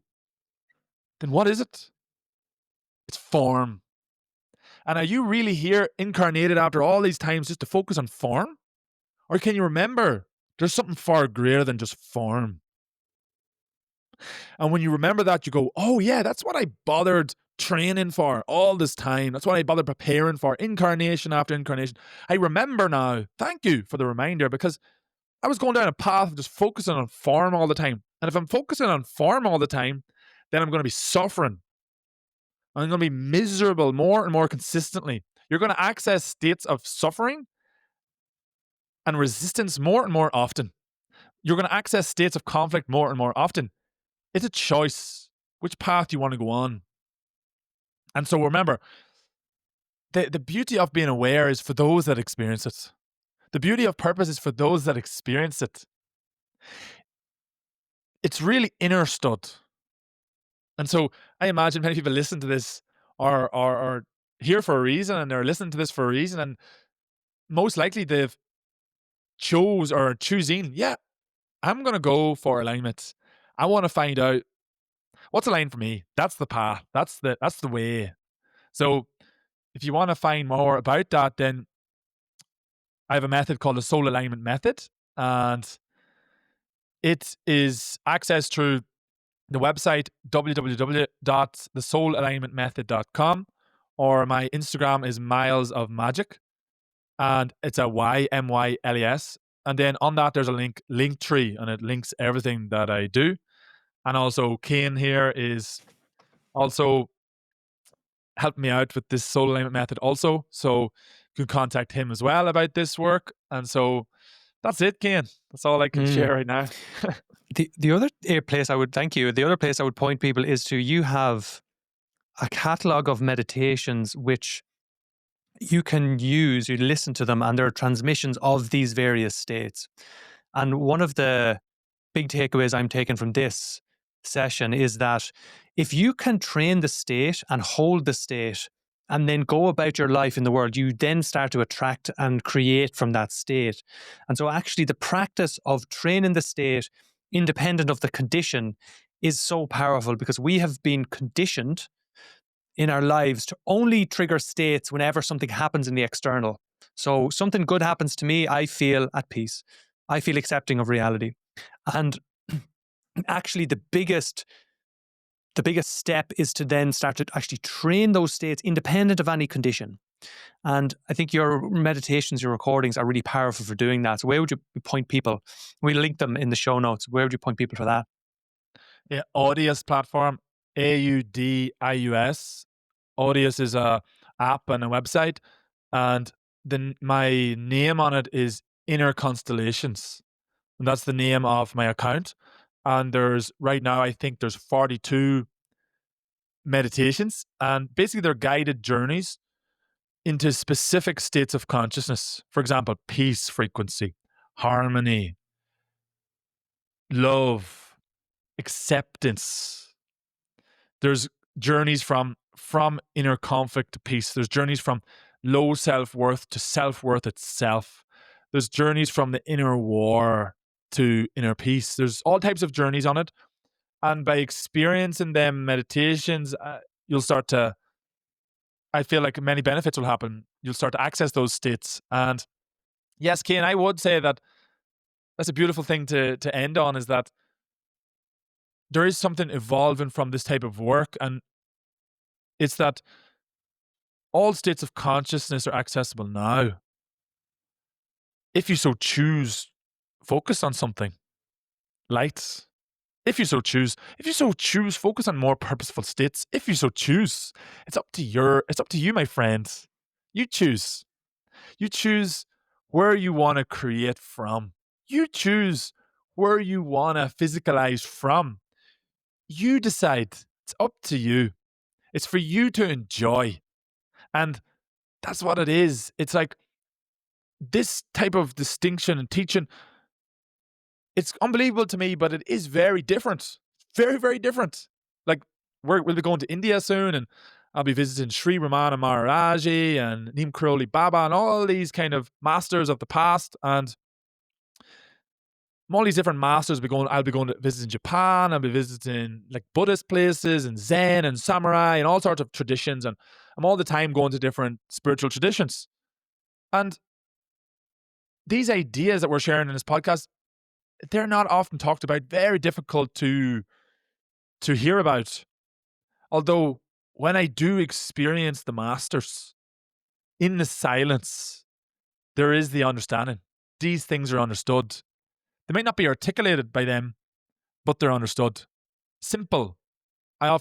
then what is it? It's form. And are you really here incarnated after all these times just to focus on form? Or can you remember there's something far greater than just form? And when you remember that, you go, oh yeah, that's what I bothered training for all this time. That's what I bothered preparing for, incarnation after incarnation. I remember now. Thank you for the reminder, because I was going down a path of just focusing on form all the time. And if I'm focusing on form all the time, then I'm going to be suffering. I'm going to be miserable more and more consistently. You're going to access states of suffering and resistance more and more often. You're going to access states of conflict more and more often. It's a choice. Which path do you want to go on? And so remember, the beauty of being aware is for those that experience it. The beauty of purpose is for those that experience it. it's really understood. And so I imagine many people listen to this are here for a reason, and they're listening to this for a reason, and most likely they've choosing, yeah, I'm going to go for alignment. I want to find out what's aligned for me. That's the path. That's the way. So if you want to find more about that, then I have a method called the Soul Alignment Method, and it is accessed through the website www.thesoulalignmentmethod.com, or my Instagram is Myles of Magic, and it's a YMYLES. And then on that, there's a link tree, and it links everything that I do. And also, Kane here is also helping me out with this soul alignment method also. So you can contact him as well about this work. And so that's it, Kane. That's all I can share right now. The other place I would the other place I would point people is to, you have a catalog of meditations which you can use, you listen to them, and there are transmissions of these various states. And one of the big takeaways I'm taking from this session is that if you can train the state and hold the state and then go about your life in the world, you then start to attract and create from that state. And so actually the practice of training the state independent of the condition is so powerful, because we have been conditioned in our lives to only trigger states whenever something happens in the external. So something good happens to me, I feel at peace. I feel accepting of reality. And actually the biggest step is to then start to actually train those states independent of any condition. And I think your meditations, your recordings are really powerful for doing that. So where would you point people? We'll link them in the show notes. Where would you point people for that? Yeah, Audius platform, AUDIUS. Audius is a app and a website, and then my name on it is Inner Constellations, and that's the name of my account. And there's right now, I think there's 42 meditations, and basically they're guided journeys into specific states of consciousness. For example, peace frequency, harmony, love, acceptance. There's journeys from inner conflict to peace. There's journeys from low self-worth to self-worth itself. There's journeys from the inner war to inner peace. There's all types of journeys on it. And by experiencing them meditations, you'll start to, I feel like many benefits will happen. You'll start to access those states. And yes, Kane, I would say that that's a beautiful thing to end on, is that there is something evolving from this type of work. And it's that all states of consciousness are accessible now. If you so choose, focus on something. Light. If you so choose, focus on more purposeful states. If you so choose, it's up to you, my friend. You choose. You choose where you want to create from. You choose where you want to physicalize from. You decide. It's up to you. It's for you to enjoy. And that's what it is. It's like this type of distinction and teaching, it's unbelievable to me, but it is very different. Very, very different. Like, we'll be going to India soon, and I'll be visiting Sri Ramana Maharaji and Neem Karoli Baba and all these kind of masters of the past. And all these different masters I'll be going to visit in Japan. I'll be visiting like Buddhist places and Zen and samurai and all sorts of traditions. And I'm all the time going to different spiritual traditions. And these ideas that we're sharing in this podcast, they're not often talked about, very difficult to hear about. Although when I do experience the masters in the silence, there is the understanding. These things are understood. They might not be articulated by them, but they're understood. Simple. I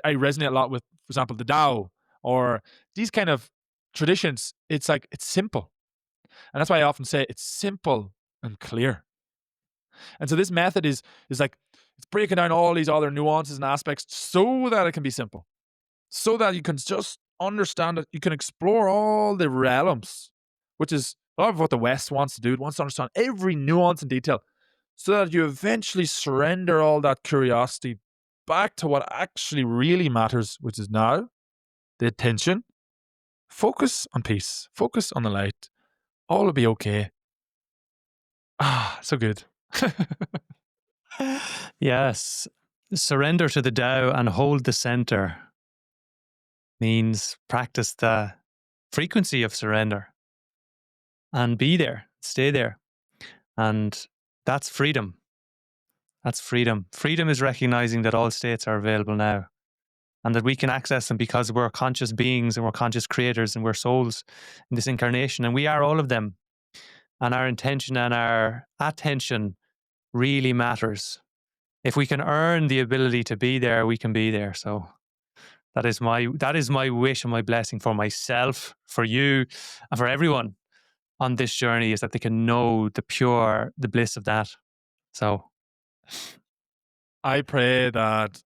resonate a lot with, for example, the Tao or these kind of traditions. It's like, it's simple. And that's why I often say it's simple and clear. And so this method is like, it's breaking down all these other nuances and aspects so that it can be simple, so that you can just understand it. You can explore all the realms, which is a lot of what the West wants to do. It wants to understand every nuance and detail. so that you eventually surrender all that curiosity back to what actually really matters, which is now the attention. Focus on peace, focus on the light. All will be okay. Ah, so good. Yes. Surrender to the Tao and hold the center means practice the frequency of surrender and be there, stay there. And that's freedom. That's freedom. Freedom is recognizing that all states are available now and that we can access them because we're conscious beings and we're conscious creators and we're souls in this incarnation. And we are all of them. And our intention and our attention really matters. If we can earn the ability to be there, we can be there. So that is my wish and my blessing for myself, for you, and for everyone on this journey, is that they can know the bliss of that. So I pray that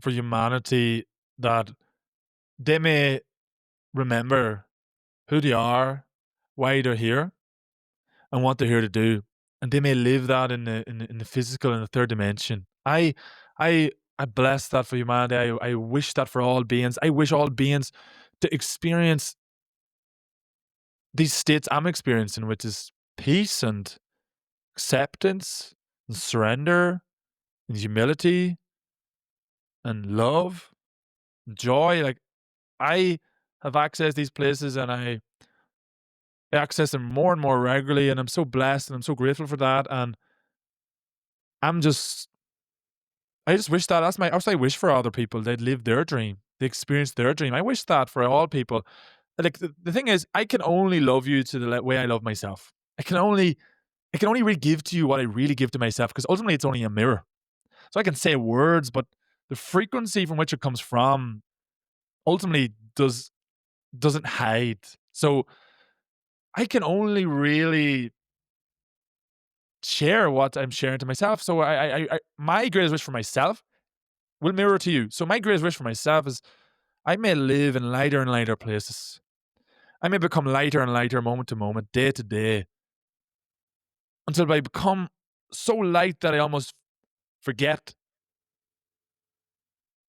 for humanity, that they may remember who they are, why they're here, and what they're here to do, and they may live that in the physical, in the third dimension. I bless that for humanity. I wish that for all beings. I wish all beings to experience these states I'm experiencing, which is peace and acceptance and surrender and humility and love and joy. Like, I have accessed these places and I access them more and more regularly, and I'm so blessed and I'm so grateful for that. And I'm just I just wish that that's I wish for other people. They'd live their dream. They experience their dream. I wish that for all people. Like, the thing is, I can only love you to the way I love myself. I can only really give to you what I really give to myself, because ultimately it's only a mirror. So I can say words, but the frequency from which it comes from ultimately doesn't hide. So I can only really share what I'm sharing to myself. So my greatest wish for myself will mirror to you. So my greatest wish for myself is I may live in lighter and lighter places. I may become lighter and lighter moment to moment, day to day, until I become so light that I almost forget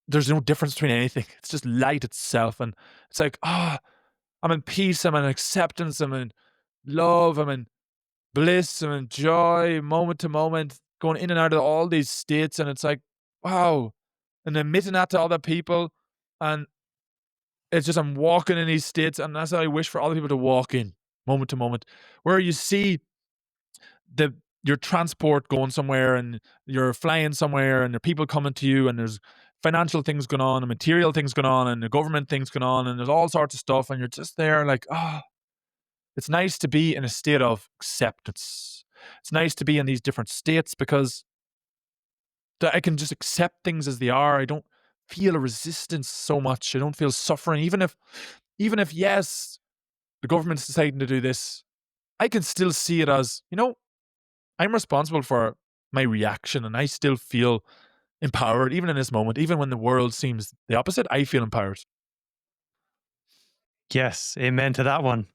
there's no difference between anything. It's just light itself. And it's like, I'm in peace, I'm in acceptance, I'm in love, I'm in bliss, I'm in joy, moment to moment, going in and out of all these states. And it's like, wow. And admitting that to other people. And it's just, I'm walking in these states, and that's how I wish for other people to walk in, moment to moment, where you see your transport going somewhere, and you're flying somewhere, and there are people coming to you, and there's financial things going on, and material things going on, and the government things going on, and there's all sorts of stuff, and you're just there like, it's nice to be in a state of acceptance. It's nice to be in these different states, because I can just accept things as they are. I don't feel a resistance so much. I don't feel suffering. Even if yes, the government's deciding to do this, I can still see it as, I'm responsible for my reaction, and I still feel empowered, even in this moment. Even when the world seems the opposite, I feel empowered. yes, amen to that one.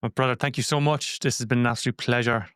My brother, thank you so much. This has been an absolute pleasure.